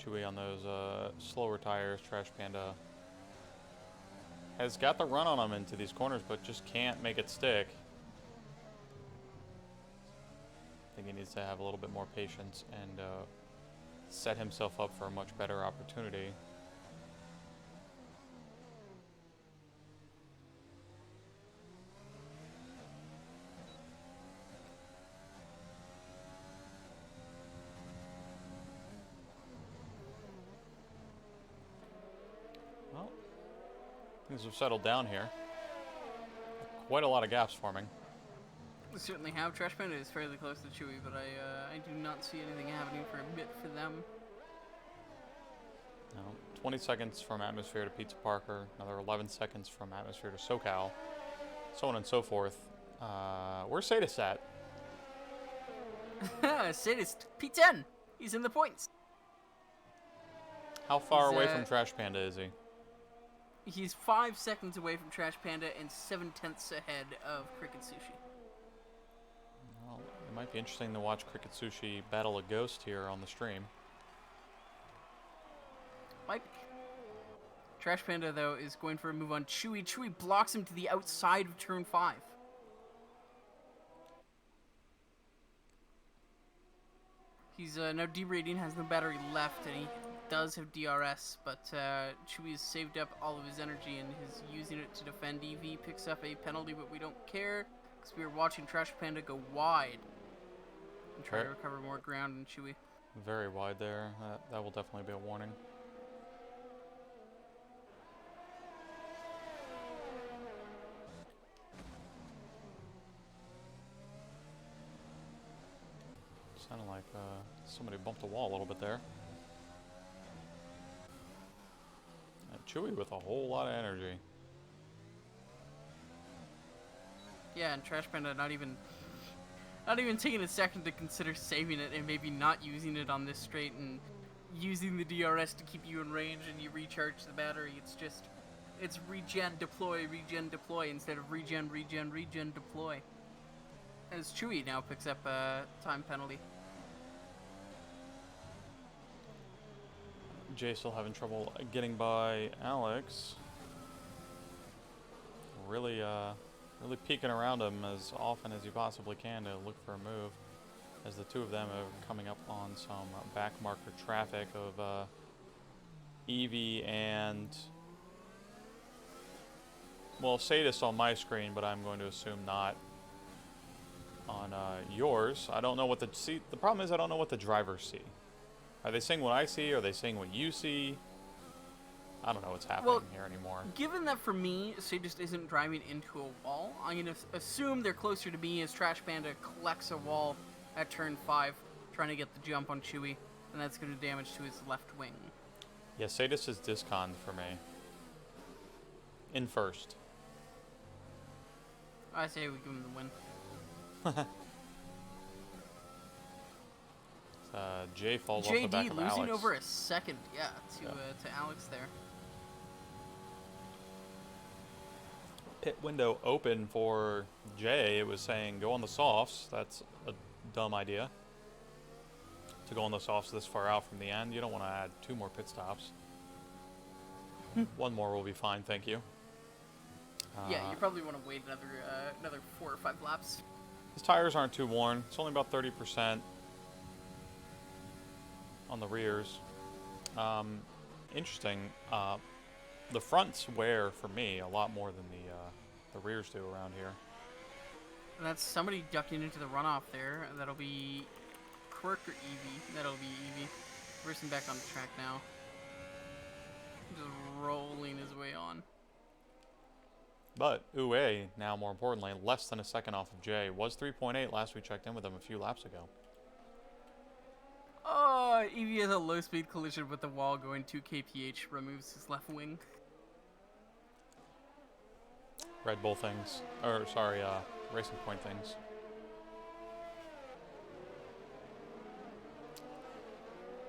Chewy on those slower tires. Trash Panda has got the run on him into these corners, but just can't make it stick. I think he needs to have a little bit more patience and set himself up for a much better opportunity. Well, things have settled down here. Quite a lot of gaps forming. We certainly have. Trash Panda is fairly close to Chewy, but I do not see anything happening for a bit for them. No, 20 seconds from Atmosphere to Pizza Parker, another 11 seconds from Atmosphere to SoCal, so on and so forth. Where's Sadist at? Sadist, P10. He's in the points. How far away from Trash Panda is he? He's 5 seconds away from Trash Panda and 7/10 ahead of Cricket Sushi. Well, it might be interesting to watch Cricket Sushi battle a ghost here on the stream. Might be. Trash Panda, though, is going for a move on Chewy. Chewy blocks him to the outside of turn 5. He's now derating, has no battery left, and he does have DRS, but Chewy has saved up all of his energy and is using it to defend. EV picks up a penalty, but we don't care, because we are watching Trash Panda go wide and try to recover more ground than Chewy. Very wide there. That will definitely be a warning. Sounded like somebody bumped a wall a little bit there. And Chewy with a whole lot of energy. Yeah, and Trash Panda not even taking a second to consider saving it and maybe not using it on this straight and using the DRS to keep you in range and you recharge the battery. It's regen deploy instead of regen deploy. As Chewy now picks up a time penalty. Jay still having trouble getting by Alex. Really peeking around him as often as you possibly can to look for a move, as the two of them are coming up on some back marker traffic of Eevee and, well, Sadist on my screen, but I'm going to assume not on yours. I don't know what the problem is I don't know what the drivers see. Are they seeing what I see? Are they seeing what you see? I don't know what's happening here anymore. Given that for me, Sadist isn't driving into a wall, I'm going to assume they're closer to me as Trash Panda collects a wall at turn 5, trying to get the jump on Chewy, and that's going to damage to his left wing. Yeah, Sadist is disconned for me. In first. I say we give him the win. Jay falls off the back of Alex. JD losing over a second, to Alex there. Pit window open for Jay. It was saying go on the softs. That's a dumb idea. To go on the softs this far out from the end. You don't want to add 2 more pit stops. 1 more will be fine, thank you. Yeah, you probably want to wait another 4 or 5 laps. His tires aren't too worn. It's only about 30% on the rears. Interesting. The fronts wear for me a lot more than the rears do around here. And that's somebody ducking into the runoff there. That'll be Quirk or Eevee. That'll be Eevee. Racing back on the track now. Just rolling his way on. But Uwe, now more importantly, less than a second off of Jay. Was 3.8 last we checked in with him a few laps ago. Oh, Eevee has a low-speed collision with the wall going 2 kph, removes his left wing. Red Bull things. Or, sorry, Racing Point things.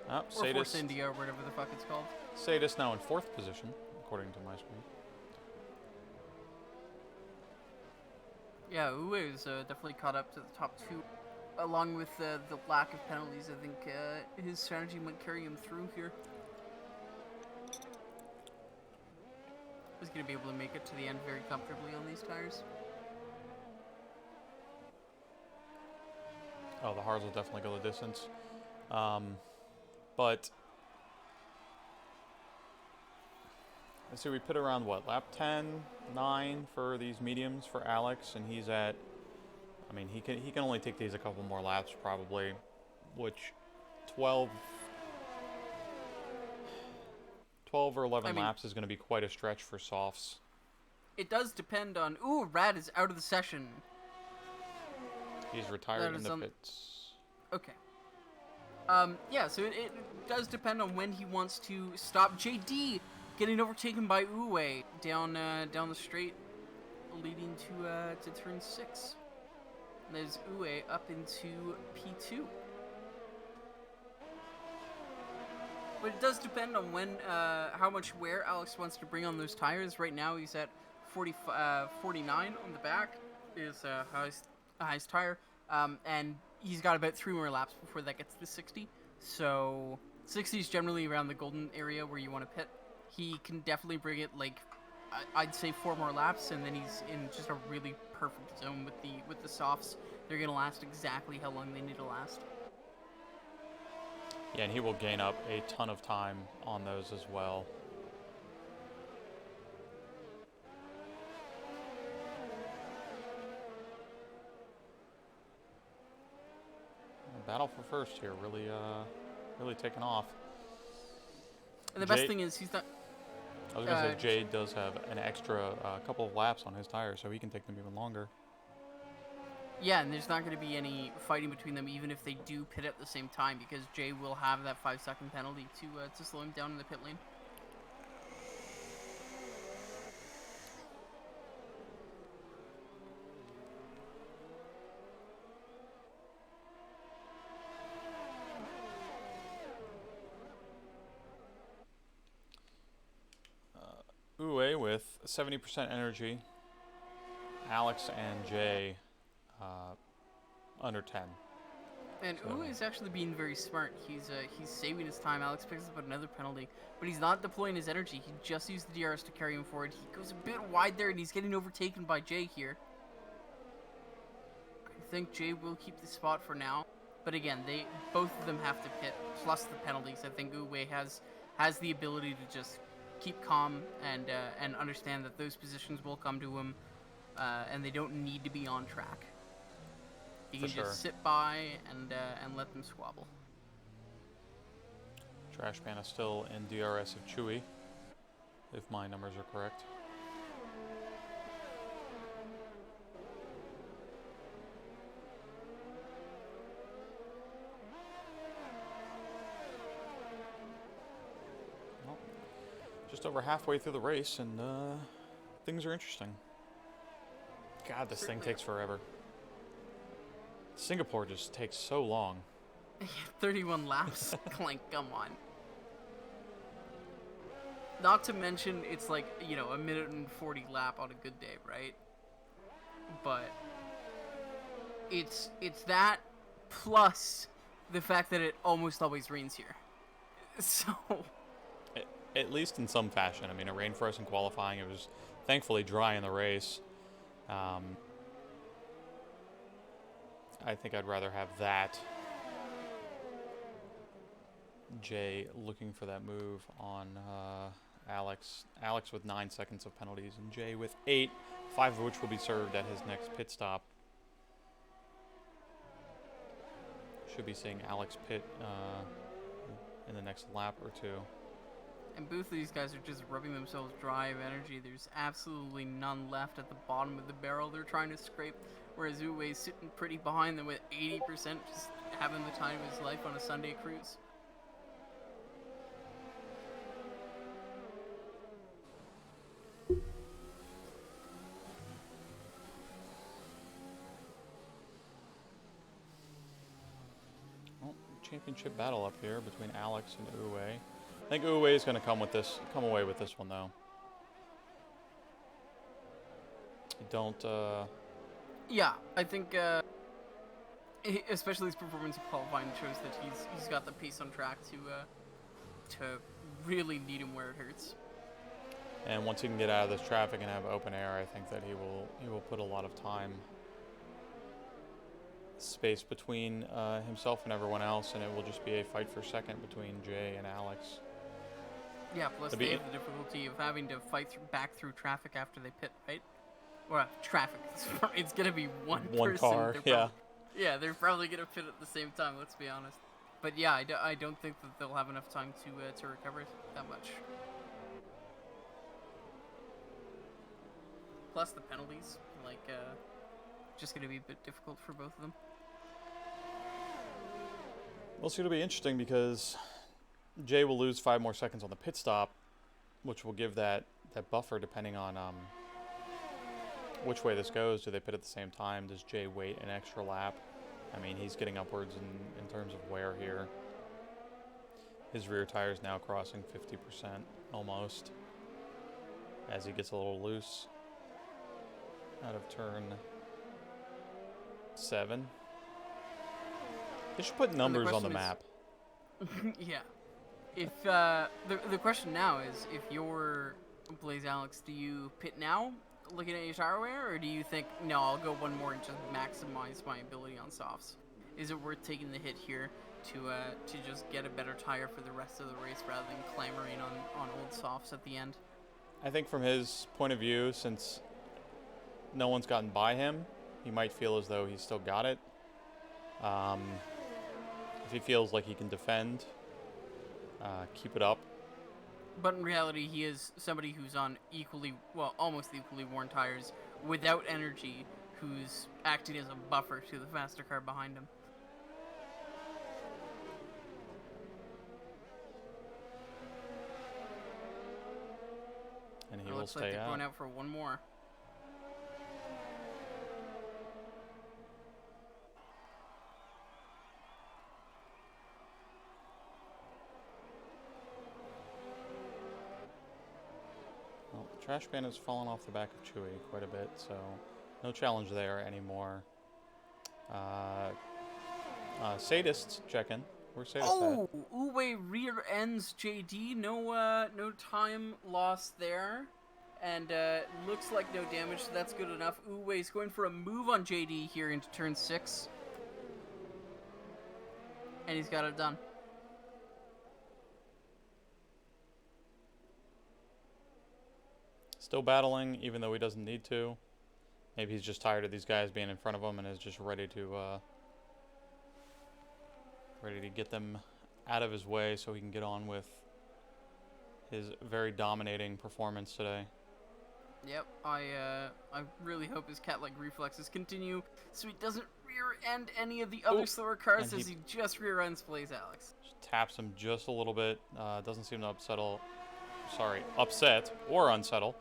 Oh, Or Sadist. Force India, or whatever the fuck it's called. Sadist now in 4th position, according to my screen. Yeah, Uwe is definitely caught up to the top 2. Along with the lack of penalties, I think his strategy might carry him through here. is going to be able to make it to the end very comfortably on these tires. Oh, the hards will definitely go the distance. But let's see, we pit around what, lap 10, 9 for these mediums for Alex, and he's at, I mean, he can only take these a couple more laps probably, which 12 or 11 laps is going to be quite a stretch for softs. It does depend on... Ooh, Rad is out of the session. He's retired in the pits. Okay. Yeah, so it does depend on when he wants to stop JD getting overtaken by Uwe down the straight leading to turn 6. And there's Uwe up into P2. But it does depend on when, how much wear Alex wants to bring on those tires. Right now he's at 49 on the back is highest tire, and he's got about 3 more laps before that gets to 60. So 60 is generally around the golden area where you want to pit. He can definitely bring it like I'd say 4 more laps, and then he's in just a really perfect zone with the softs. They're gonna last exactly how long they need to last. Yeah, and he will gain up a ton of time on those as well. Battle for first here, really taking off. And the best thing is he's not... I was going to say, Jay does have an extra couple of laps on his tires, so he can take them even longer. Yeah, and there's not going to be any fighting between them, even if they do pit at the same time, because Jay will have that 5-second penalty to slow him down in the pit lane. Uwe with 70% energy. Alex and Jay under 10. And Uwe is actually being very smart. He's saving his time. Alex picks up another penalty, but he's not deploying his energy. He just used the DRS to carry him forward. He goes a bit wide there, and he's getting overtaken by Jay here. I think Jay will keep the spot for now. But again, both of them have to pit, plus the penalties. I think Uwe has the ability to just keep calm and understand that those positions will come to him, and they don't need to be on track. He can just sit by and let them squabble. Trash Pan is still in DRS of Chewy, if my numbers are correct. Well, just over halfway through the race, and things are interesting. God, this thing takes forever. Singapore just takes so long. 31 laps? Like, come on. Not to mention, it's like, you know, 1:40 lap on a good day, right? But it's that plus the fact that it almost always rains here. So... At least in some fashion. I mean, it rained for us in qualifying. It was thankfully dry in the race. I think I'd rather have that. Jay looking for that move on Alex. Alex with 9 seconds of penalties, and Jay with 8, 5 of which will be served at his next pit stop. Should be seeing Alex pit in the next lap or two. And both of these guys are just rubbing themselves dry of energy. There's absolutely none left at the bottom of the barrel they're trying to scrape, whereas Uwe's sitting pretty behind them with 80%, just having the time of his life on a Sunday cruise. Well, championship battle up here between Alex and Uwe. I think Uwe is going to come away with this one, though. Don't. Yeah, I think, especially his performance in qualifying shows that he's got the pace on track to really need him where it hurts. And once he can get out of this traffic and have open air, I think that he will put a lot of time space between himself and everyone else, and it will just be a fight for second between Jay and Alex. Yeah, plus they have the difficulty of having to fight back through traffic after they pit, right? Well, traffic. It's gonna be one person. Car, yeah. Yeah, they're probably gonna pit at the same time. Let's be honest. But yeah, I don't think that they'll have enough time to recover that much. Plus the penalties, like, just gonna be a bit difficult for both of them. Well, it's gonna be interesting because Jay will lose 5 more seconds on the pit stop, which will give that buffer depending on which way this goes. Do they pit at the same time? Does Jay wait an extra lap? I mean, he's getting upwards in terms of wear here. His rear tire is now crossing 50% almost as he gets a little loose out of turn 7. They should put numbers on the map. Yeah. If the question now is, if you're Blaze Alex, do you pit now, looking at your tire wear, or do you think, no, I'll go one more and just maximize my ability on softs? Is it worth taking the hit here to just get a better tire for the rest of the race rather than clamoring on old softs at the end? I think from his point of view, since no one's gotten by him, he might feel as though he's still got it. If he feels like he can defend, keep it up. But in reality, he is somebody who's on almost equally worn tires without energy, who's acting as a buffer to the faster car behind him. And he will looks stay like they're out. going out for one more. Well, the trash pan has fallen off the back of Chewy quite a bit, so no challenge there anymore. Sadists check in. Where's Sadist Oh, Uwe rear ends JD. No time lost there, and looks like no damage. So that's good enough. Uwe's going for a move on JD here into turn 6, and he's got it done. Still battling, even though he doesn't need to. Maybe he's just tired of these guys being in front of him and is just ready to get them out of his way so he can get on with his very dominating performance today. Yep, I really hope his cat-like reflexes continue so he doesn't rear end any of the other slower cars as he just rear ends Blaze Alex. Just taps him just a little bit. Doesn't seem to upset or unsettle.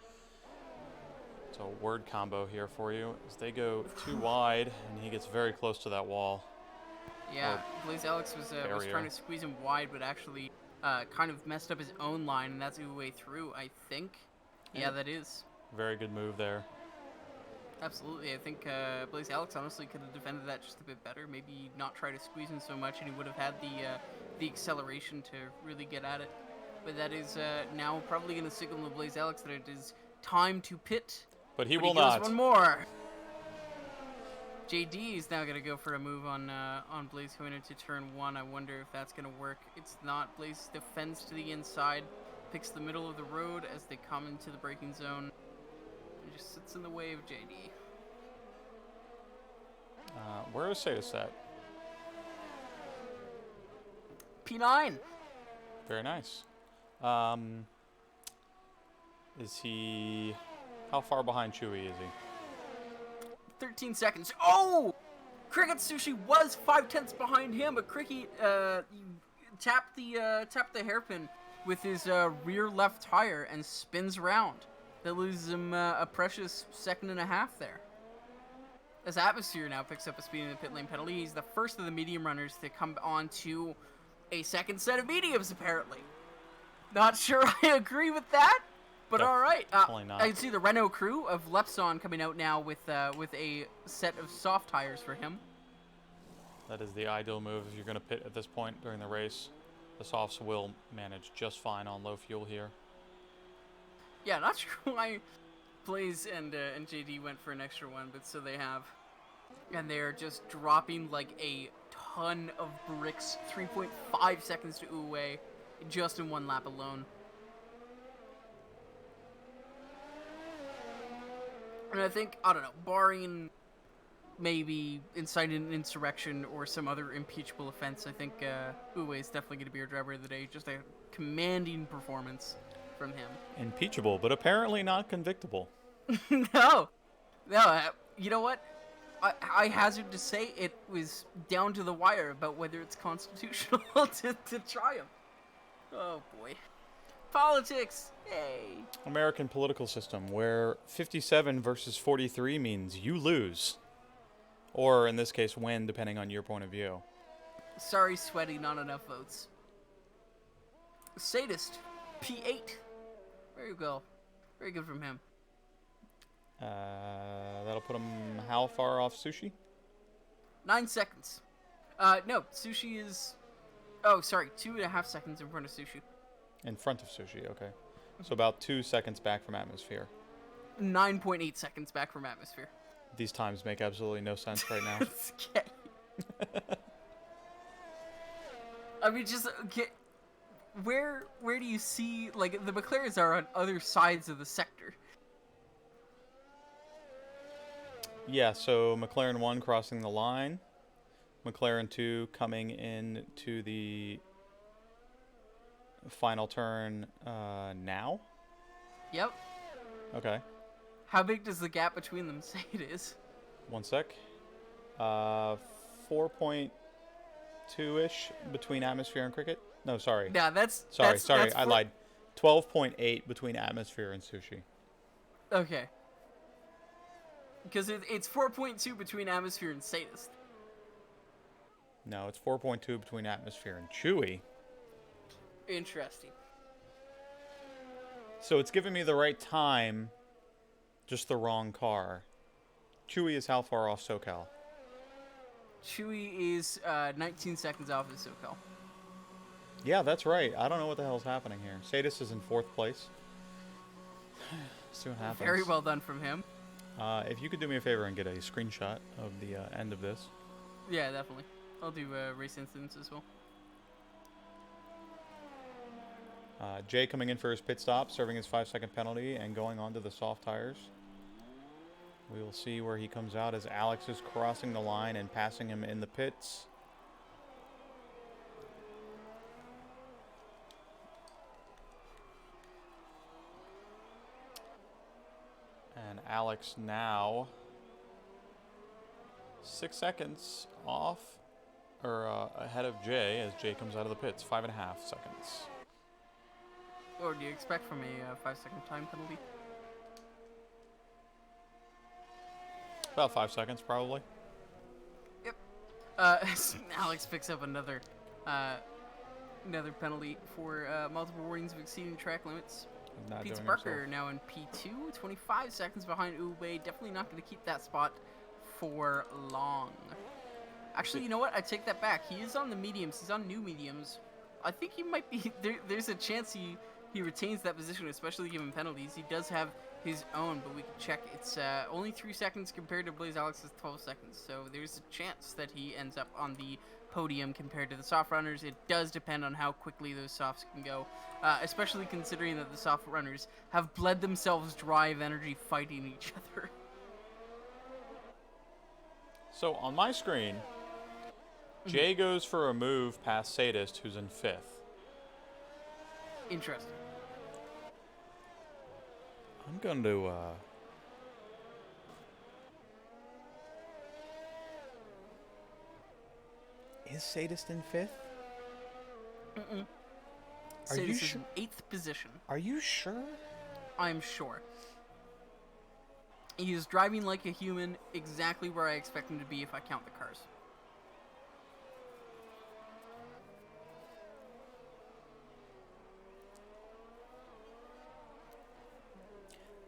So a word combo here for you as they go too wide and he gets very close to that wall. Yeah, Blaze Alex was trying to squeeze him wide, but actually kind of messed up his own line, and that's Uwe through, I think. Yeah, that is. Very good move there. Absolutely. I think Blaze Alex honestly could have defended that just a bit better. Maybe not try to squeeze him so much, and he would have had the acceleration to really get at it. But that is now probably going to signal to Blaze Alex that it is time to pit. But he will not. One more. JD is now going to go for a move on Blaze going into turn 1. I wonder if that's going to work. It's not. Blaze defends to the inside, picks the middle of the road as they come into the braking zone, and just sits in the way of JD. Where is Sadist at? P9. Very nice. Is he... How far behind Chewy is he? 13 seconds. Oh! Cricket Sushi was 5/10 behind him, but Cricket tapped the hairpin with his rear left tire and spins around. That loses him a precious 1.5 seconds there. As Atmosphere now picks up a speed in the pit lane penalty, he's the first of the medium runners to come on to a second set of mediums, apparently. Not sure I agree with that. But all right, I can see the Renault crew of Lepson coming out now with a set of soft tires for him. That is the ideal move if you're going to pit at this point during the race. The softs will manage just fine on low fuel here. Yeah, not sure why Blaze and JD went for an extra one, but so they have. And they're just dropping like a ton of bricks, 3.5 seconds to Uwe, just in one lap alone. And I think, I don't know, barring maybe inciting an insurrection or some other impeachable offense, I think Uwe is definitely going to be our driver of the day. Just a commanding performance from him. Impeachable, but apparently not convictable. No, you know what? I hazard to say it was down to the wire about whether it's constitutional to try him. Oh boy. Politics! Hey! American political system, where 57 versus 43 means you lose. Or, in this case, win, depending on your point of view. Sorry, Sweaty, not enough votes. Sadist, P8. Very good. Very good from him. That'll put him how far off Sushi? 9 seconds. No, Sushi is... Oh, sorry, 2.5 seconds in front of Sushi. In front of Sushi, okay. So about 2 seconds back from Atmosphere. 9.8 seconds back from Atmosphere. These times make absolutely no sense right now. Okay. I mean, just where do you see, like, the McLarens are on other sides of the sector? Yeah, so McLaren 1 crossing the line. McLaren 2 coming in to the final turn now? Yep. Okay. How big does the gap between them say it is? 1 sec. 4.2-ish between Atmosphere and Cricket. No, sorry. Yeah, that's... Sorry, that's I lied. 12.8 between Atmosphere and Sushi. Okay. Because it's 4.2 between Atmosphere and Sadist. No, it's 4.2 between Atmosphere and Chewy. Interesting. So it's giving me the right time, just the wrong car. Chewy is how far off SoCal? Chewy is 19 seconds off of SoCal. Yeah, that's right. I don't know what the hell's happening here. Sadist is in 4th place. Let's see what happens. Very well done from him. If you could do me a favor and get a screenshot of the end of this. Yeah, definitely. I'll do race incidents as well. Jay coming in for his pit stop, serving his 5-second penalty, and going on to the soft tires. We will see where he comes out as Alex is crossing the line and passing him in the pits. And Alex now 6 seconds off, or ahead of Jay as Jay comes out of the pits. 5.5 seconds. Or do you expect from a 5-second time penalty? About 5 seconds, probably. Yep. Alex picks up another penalty for multiple warnings of exceeding track limits. Not Pete doing Barker himself. now in P2, 25 seconds behind Uwe. Definitely not going to keep that spot for long. Actually, you know what? I take that back. He is on the mediums. He's on new mediums. I think he might be... There's a chance he retains that position, especially given penalties. He does have his own, but we can check. It's only 3 seconds compared to Blaze Alex's 12 seconds. So there's a chance that he ends up on the podium compared to the soft runners. It does depend on how quickly those softs can go, especially considering that the soft runners have bled themselves dry of energy fighting each other. So on my screen, Jay goes for a move past Sadist, who's in 5th. Interesting. I'm going to... Is Sadist in 5th? Mm-mm. Are you Sadist is sure? in 8th position. Are you sure? I'm sure. He is driving like a human, exactly where I expect him to be if I count the cars.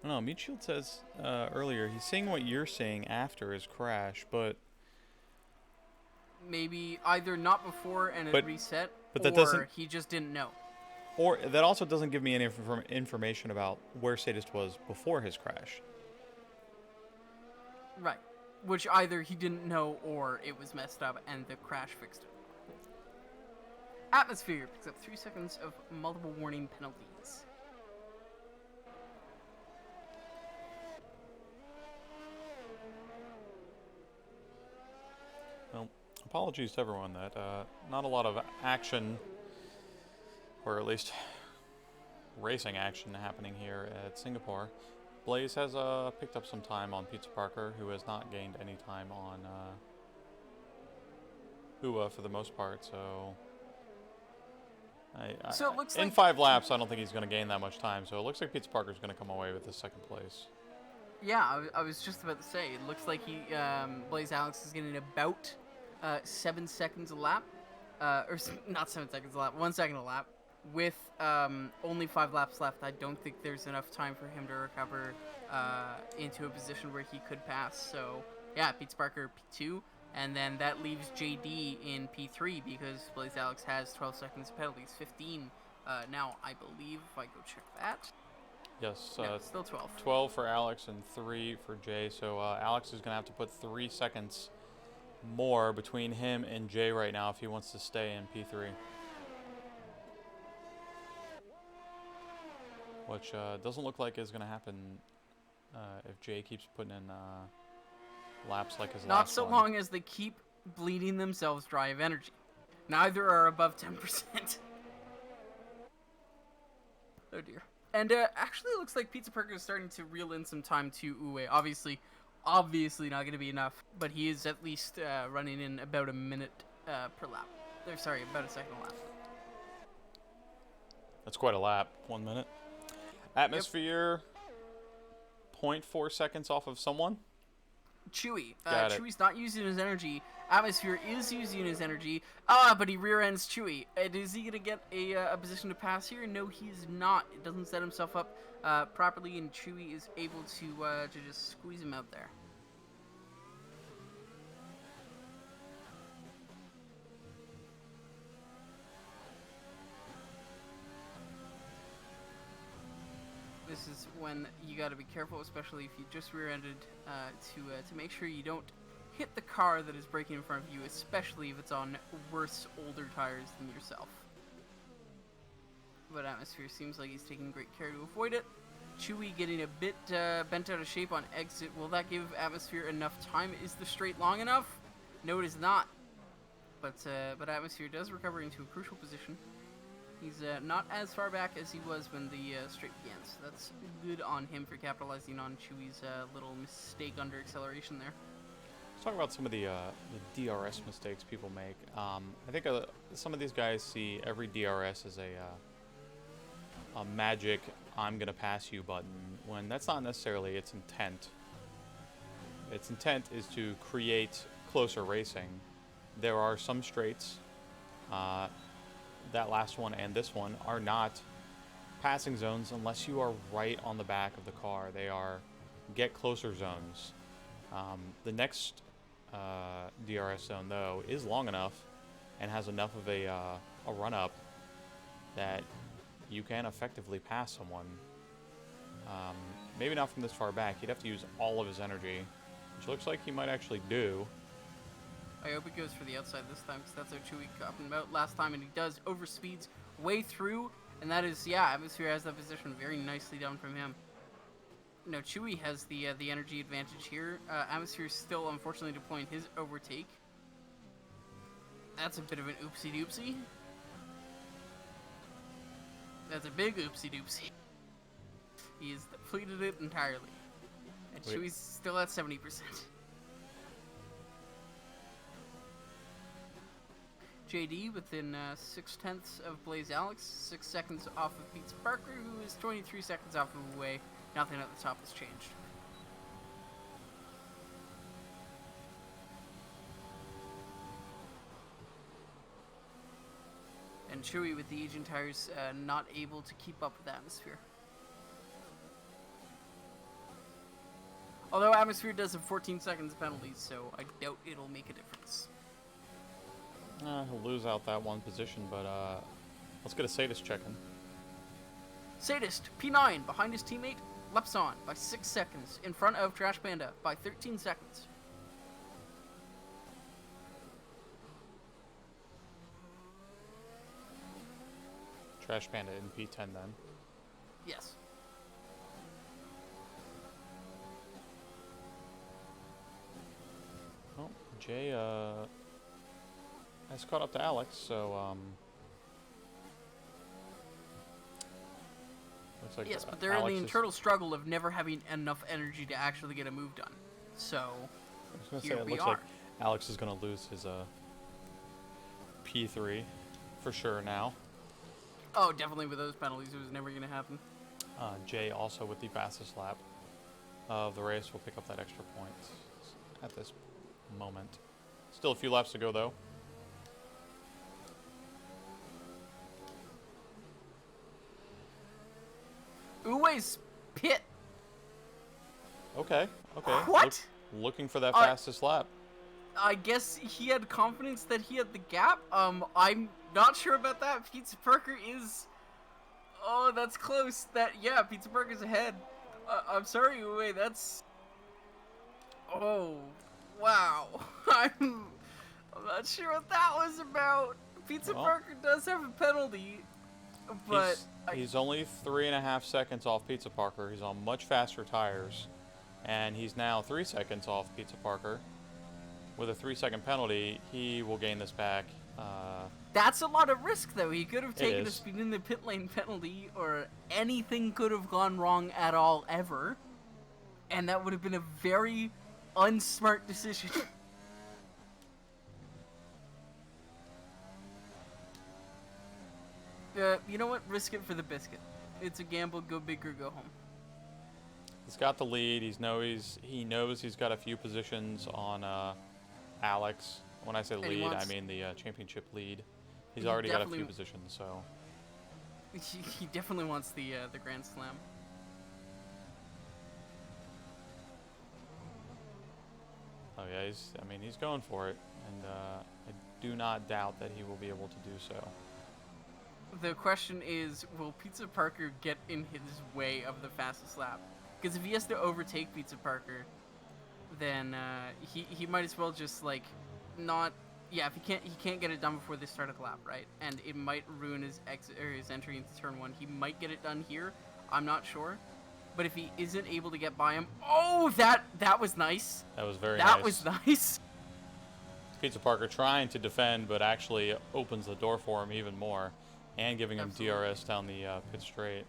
I don't know. Meat Shield says earlier he's seeing what you're seeing after his crash, but Maybe either not before and it But- reset, but that or doesn't- he just didn't know. Or that also doesn't give me any information about where Sadist was before his crash. Right. Which either he didn't know or it was messed up and the crash fixed it. Atmosphere picks up 3 seconds of multiple warning penalties. Well, apologies to everyone that not a lot of action, or at least racing action happening here at Singapore. Blaze has picked up some time on Pizza Parker, who has not gained any time on Hua for the most part, so... So it looks in like 5 laps, I don't think he's going to gain that much time, so it looks like Pizza Parker's going to come away with the second place. Yeah, I was just about to say, it looks like Blaze Alex is getting about 7 seconds a lap. Not 7 seconds a lap, 1 second a lap. With only 5 laps left, I don't think there's enough time for him to recover into a position where he could pass. So, yeah, Pete Sparker P2, and then that leaves JD in P3 because Blaze Alex has 12 seconds of penalties, 15 now, I believe, if I go check that. Yes, No, it's still 12. 12 for Alex and 3 for Jay, so Alex is going to have to put 3 seconds more between him and Jay right now if he wants to stay in P3. Which doesn't look like is going to happen if Jay keeps putting in laps like his last one. Not so long as they keep bleeding themselves dry of energy. Neither are above 10%. Oh dear. And actually it looks like Pizza Parker is starting to reel in some time to Uwe. Obviously not going to be enough, but he is at least running in about a minute per lap. Sorry, about a second a lap. That's quite a lap, 1 minute. Atmosphere, 0.4 seconds off of someone. Chewy. Got it. Chewy's not using his energy. Atmosphere is using his energy. But he rear ends Chewy. Is he going to get a position to pass here? No, he's not. It doesn't set himself up properly, and Chewy is able to just squeeze him out there. This is when you got to be careful, especially if you just rear-ended, to make sure you don't hit the car that is braking in front of you, especially if it's on worse, older tires than yourself. But Atmosphere seems like he's taking great care to avoid it. Chewy getting a bit bent out of shape on exit. Will that give Atmosphere enough time? Is the straight long enough? No, it is not. But Atmosphere does recover into a crucial position. He's not as far back as he was when the straight began, so that's good on him for capitalizing on Chewy's little mistake under acceleration there. Let's talk about some of the DRS mistakes people make. I think some of these guys see every DRS as a magic "I'm gonna pass you" button, when that's not necessarily its intent. Its intent is to create closer racing. There are some straights. That last one and this one are not passing zones unless you are right on the back of the car. They are get closer zones. The next DRS zone, though, is long enough and has enough of a run-up that you can effectively pass someone. Maybe not from this far back. He'd have to use all of his energy, which looks like he might actually do. I hope he goes for the outside this time, because that's how Chewy got him out last time, and he does overspeeds way through, and that is, yeah, Atmosphere has that position very nicely down from him. No, Chewy has the energy advantage here. Atmosphere is still, unfortunately, deploying his overtake. That's a bit of an oopsie-doopsie. That's a big oopsie-doopsie. He's depleted it entirely. And Chewy's still at 70%. JD within 6/10 of Blaze Alex, 6 seconds off of Pete Parker, who is 23 seconds off of Uwe. Nothing at the top has changed. And Chewy with the aging tires not able to keep up with Atmosphere. Although Atmosphere does have 14 seconds penalties, so I doubt it'll make a difference. He'll lose out that one position, but let's get a Sadist check-in. Sadist, P9, behind his teammate, laps on by 6 seconds, in front of Trash Panda by 13 seconds. Trash Panda in P10 then. Yes. Well, Jay has caught up to Alex, so looks like Yes, but they're in the internal struggle of never having enough energy to actually get a move done. So, I was gonna here say, it we looks are. like Alex is gonna lose his P3 for sure now. Oh, definitely with those penalties, it was never going to happen. Jay also with the fastest lap of the race will pick up that extra point at this moment. Still a few laps to go though. Uwe's pit. Okay. What? Looking for that fastest lap. I guess he had confidence that he had the gap. I'm not sure about that. Pizza Parker is... Oh, that's close. Yeah, Pizza Parker's ahead. I'm sorry, Uwe, that's... Oh, wow. I'm not sure what that was about. Pizza Parker does have a penalty, but... He's only 3.5 seconds off Pizza Parker. He's on much faster tires. And he's now 3 seconds off Pizza Parker. With a 3-second penalty, he will gain this back. That's a lot of risk, though. He could have taken a speed in the pit lane penalty, or anything could have gone wrong at all, ever. And that would have been a very unsmart decision. You know what? Risk it for the biscuit. It's a gamble. Go big or go home. He's got the lead. He knows he's got a few positions on Alex. When I say lead, I mean the championship lead. He's already got a few positions, so... He definitely wants the Grand Slam. Oh yeah, he's going for it, and I do not doubt that he will be able to do so. The question is, will Pizza Parker get in his way of the fastest lap? Because if he has to overtake Pizza Parker, then he might as well just like not. Yeah, if he can't get it done before the start of the lap, right? And it might ruin his exit or his entry into turn 1. He might get it done here. I'm not sure. But if he isn't able to get by him, oh, that was nice. That was very nice. That was nice. Pizza Parker trying to defend, but actually opens the door for him even more, and giving him DRS down the pit straight.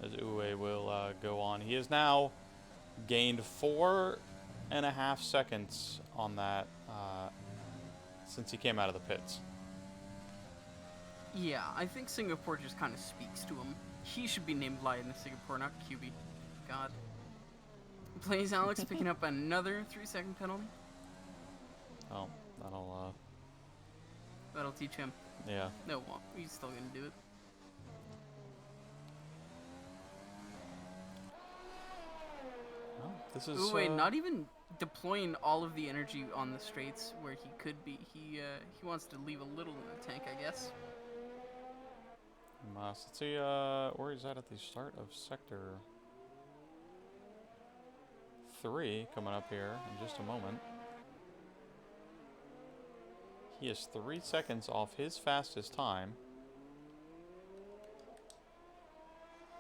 As Uwe will go on. He has now gained 4.5 seconds on that since he came out of the pits. Yeah, I think Singapore just kind of speaks to him. He should be named Lion in Singapore, not QB. God. Plays Alex picking up another 3-second penalty. Oh, that'll teach him. Yeah. No, well, he's still gonna do it. Well, this is Uwe not even deploying all of the energy on the straights where he could be. He wants to leave a little in the tank, I guess. Let's see where he's at the start of sector 3 coming up here in just a moment. He is 3 seconds off his fastest time,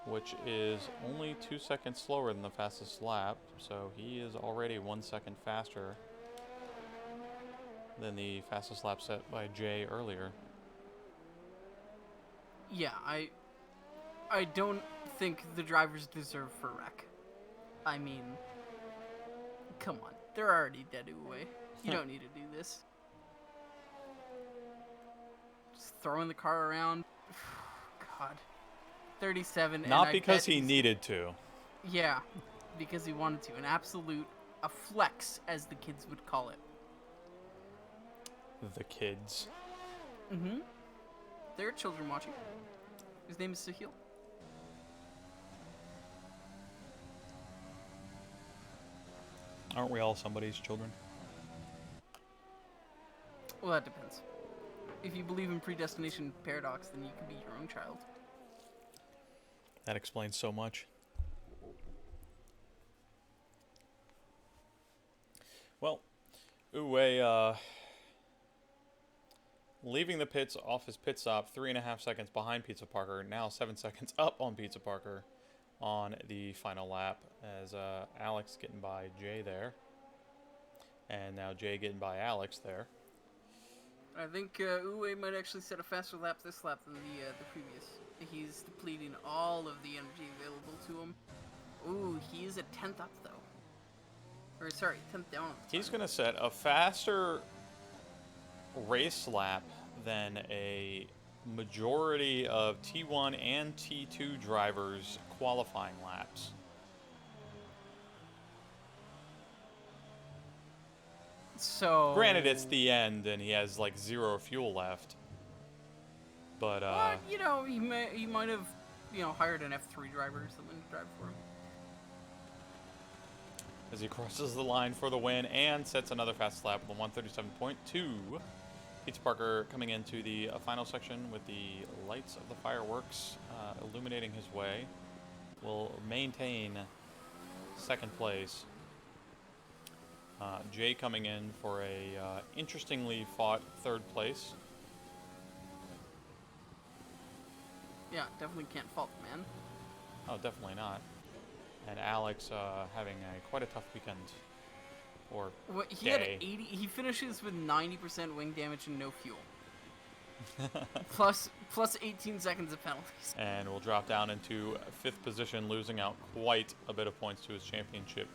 which is only 2 seconds slower than the fastest lap, so he is already 1 second faster than the fastest lap set by Jay earlier. Yeah, I don't think the drivers deserve for wreck. I mean, come on. They're already dead Uwe. You don't need to do this. Just throwing the car around. God. 37. Not because he needed to. Yeah, because he wanted to. A flex, as the kids would call it. The kids. Mm-hmm. There are children watching. His name is Sahil. Aren't we all somebody's children? Well, that depends. if you believe in predestination paradox, then you can be your own child. That explains so much. Well, Uwe, leaving the pits off his pit stop, 3.5 seconds behind Pizza Parker, now 7 seconds up on Pizza Parker on the final lap, as Alex getting by Jay there. And now Jay getting by Alex there. I think Uwe might actually set a faster lap this lap than the previous. He's depleting all of the energy available to him. Ooh, he is a 10th up though. Or sorry, 10th down. He's going to set a faster race lap than a majority of T1 and T2 drivers' qualifying laps. So Granted, it's the end and he has like 0 fuel left. But you know, he might have, you know, hired an F3 driver or something to drive for him. As he crosses the line for the win and sets another fast lap with a 137.2. Pizza Parker coming into the final section with the lights of the fireworks illuminating his way. Will maintain second place. Jay coming in for a interestingly fought third place. Yeah, definitely can't fault the man. Oh, definitely not. And Alex having quite a tough weekend. Or Well, he day. had 80. He finishes with 90% wing damage and no fuel. plus 18 seconds of penalties. And will drop down into 5th position, losing out quite a bit of points to his championship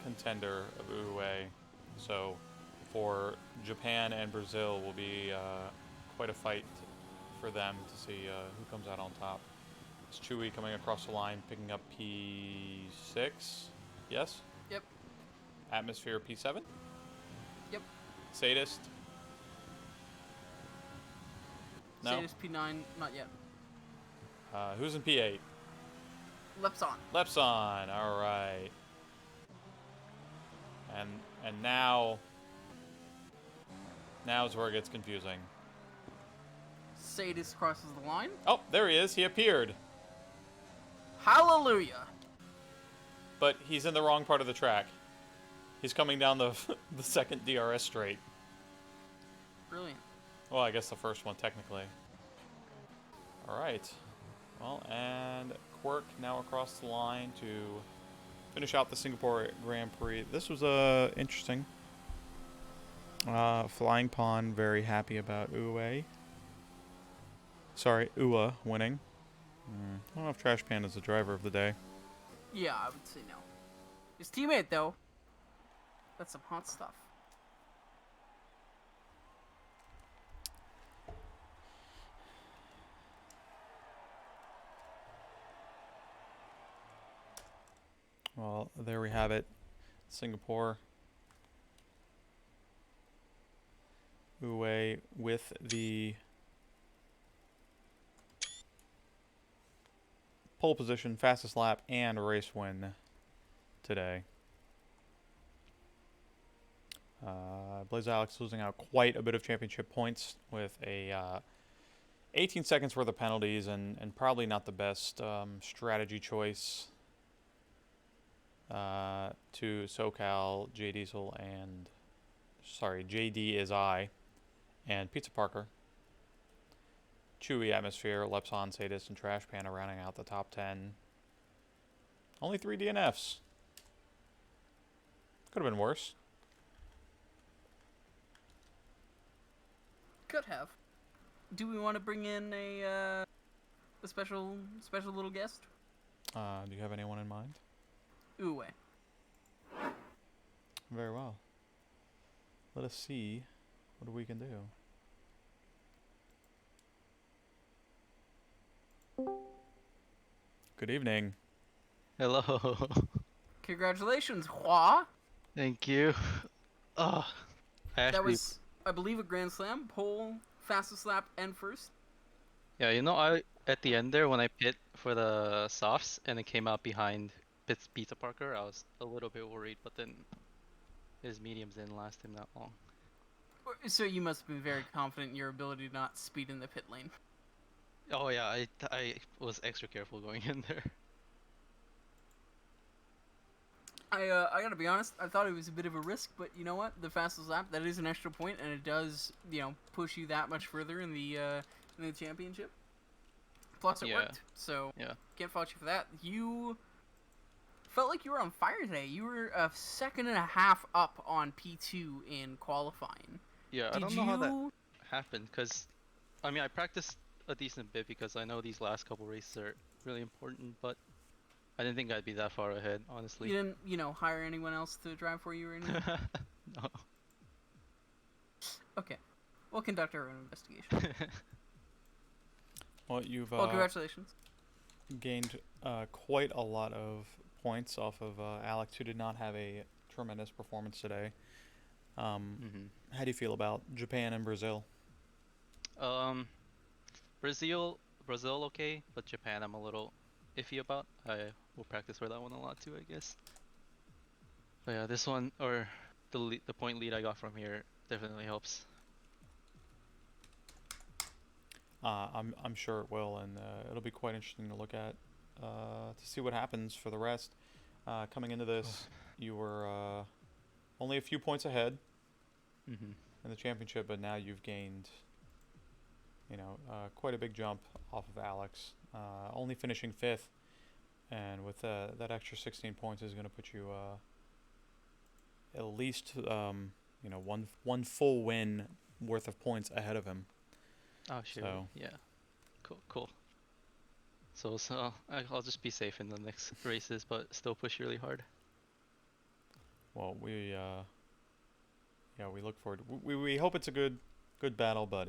contender of Uruguay. So for Japan and Brazil will be quite a fight for them to see who comes out on top. It's Chewy coming across the line, picking up P6. Yes? Yep. Atmosphere P7? Yep. Sadist? No? Sadist P9, not yet. Who's in P8? Lepson. Lepson, all right. And now is where it gets confusing. Sadist crosses the line. Oh, there he is. He appeared. Hallelujah. But he's in the wrong part of the track. He's coming down the the second DRS straight. Brilliant. Well, I guess the first one technically. All right. Well, and Quirk now across the line to finish out the Singapore Grand Prix. This was interesting. Flying Pond very happy about Uwe. Sorry, Ua winning. I don't know if Trash Pan is the driver of the day. Yeah, I would say no. His teammate, though. That's some hot stuff. Well, there we have it. Singapore. Uwe with the pole position, fastest lap, and race win today. Blaze Alex losing out quite a bit of championship points with a 18 seconds worth of penalties and probably not the best strategy choice to SoCal, J Diesel, and JD is I, and Pizza Parker. Chewy, Atmosphere, Lepson, Sadist, and Trash Pan are rounding out the top 10. Only 3 DNFs. Could have been worse. Could have. Do we want to bring in a special little guest? Do you have anyone in mind? Uwe. Very well. Let us see what we can do. Good evening. Hello. Congratulations, Hua. Thank you. Oh, That was, I believe, a Grand Slam. Pole, fastest lap, and first. yeah. You know, I at the end there when I pit for the softs and it came out behind Pizza Parker, I was a little bit worried, but then his mediums didn't last him that long. So you must have been very confident in your ability to not speed in the pit lane. Oh yeah, I was extra careful going in there. I gotta be honest. I thought it was a bit of a risk, but you know what? The fastest lap, that is an extra point, and it does, push you that much further in the championship. Plus, it Yeah. worked, so Yeah. can't fault you for that. You felt like you were on fire today. You were a second and a half up on P2 in qualifying. Yeah, I Did don't know how that you? happened, because I mean I practiced a decent bit because I know these last couple races are really important, but I didn't think I'd be that far ahead, honestly. You didn't, hire anyone else to drive for you or anything? No. Okay. We'll conduct our own investigation. Well, you've Well, congratulations. gained quite a lot of points off of Alex, who did not have a tremendous performance today. Mhm. How do you feel about Japan and Brazil? Um, Brazil, okay, but Japan I'm a little iffy about. I will practice for that one a lot too, I guess. But yeah, this one or the point lead I got from here definitely helps. I'm sure it will, and it'll be quite interesting to look at to see what happens for the rest. Coming into this, you were only a few points ahead Mhm. in the championship, but now you've gained, quite a big jump off of Alex. Only finishing fifth, and with that extra 16 points is going to put you at least one full win worth of points ahead of him. Oh, sure. So Yeah. Cool. So I'll just be safe in the next races, but still push really hard. well, we look forward. We hope it's a good battle, but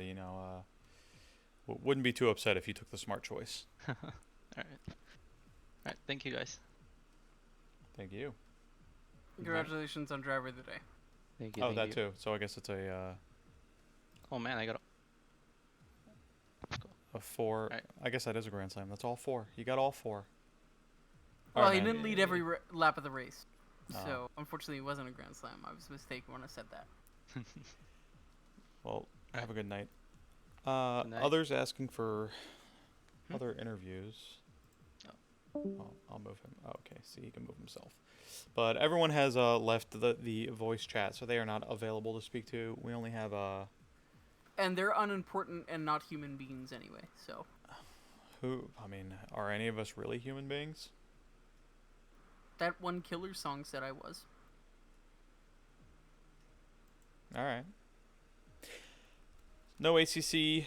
wouldn't be too upset if you took the smart choice. All right. All right. Thank you guys. Thank you. Congratulations on driver of the day. Thank you. Oh, thank that you. too. So I guess it's a Oh man, I got. a four. Alright. I guess that is a grand slam. That's all four. You got all four. Well, Alright, he man. didn't lead every lap of the race, Oh. so unfortunately it wasn't a grand slam. I was mistaken when I said that. Well, have a good night. Good night. Others asking for Hmm? other interviews. Oh. I'll move him. Oh, okay, see, he can move himself. But everyone has left the voice chat, so they are not available to speak to. We only have And they're unimportant and not human beings anyway, so. who? I mean, are any of us really human beings? That one killer song said I was. All right. No ACC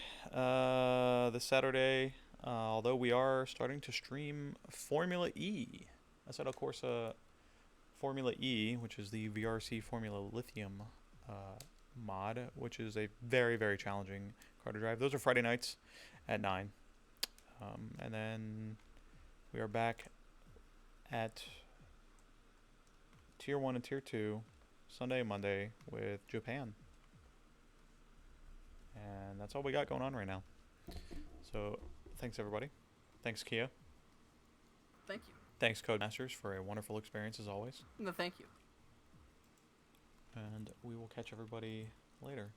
this Saturday, although we are starting to stream Formula E. Assetto Corsa Formula E, which is the VRC Formula Lithium mod, which is a very, very challenging car to drive. Those are Friday nights at 9. And then we are back at Tier 1 and Tier 2 Sunday and Monday with Japan. And that's all we got going on right now. So, thanks everybody. Thanks, Kia. Thank you. Thanks, Codemasters, for a wonderful experience as always. No, thank you. And we will catch everybody later.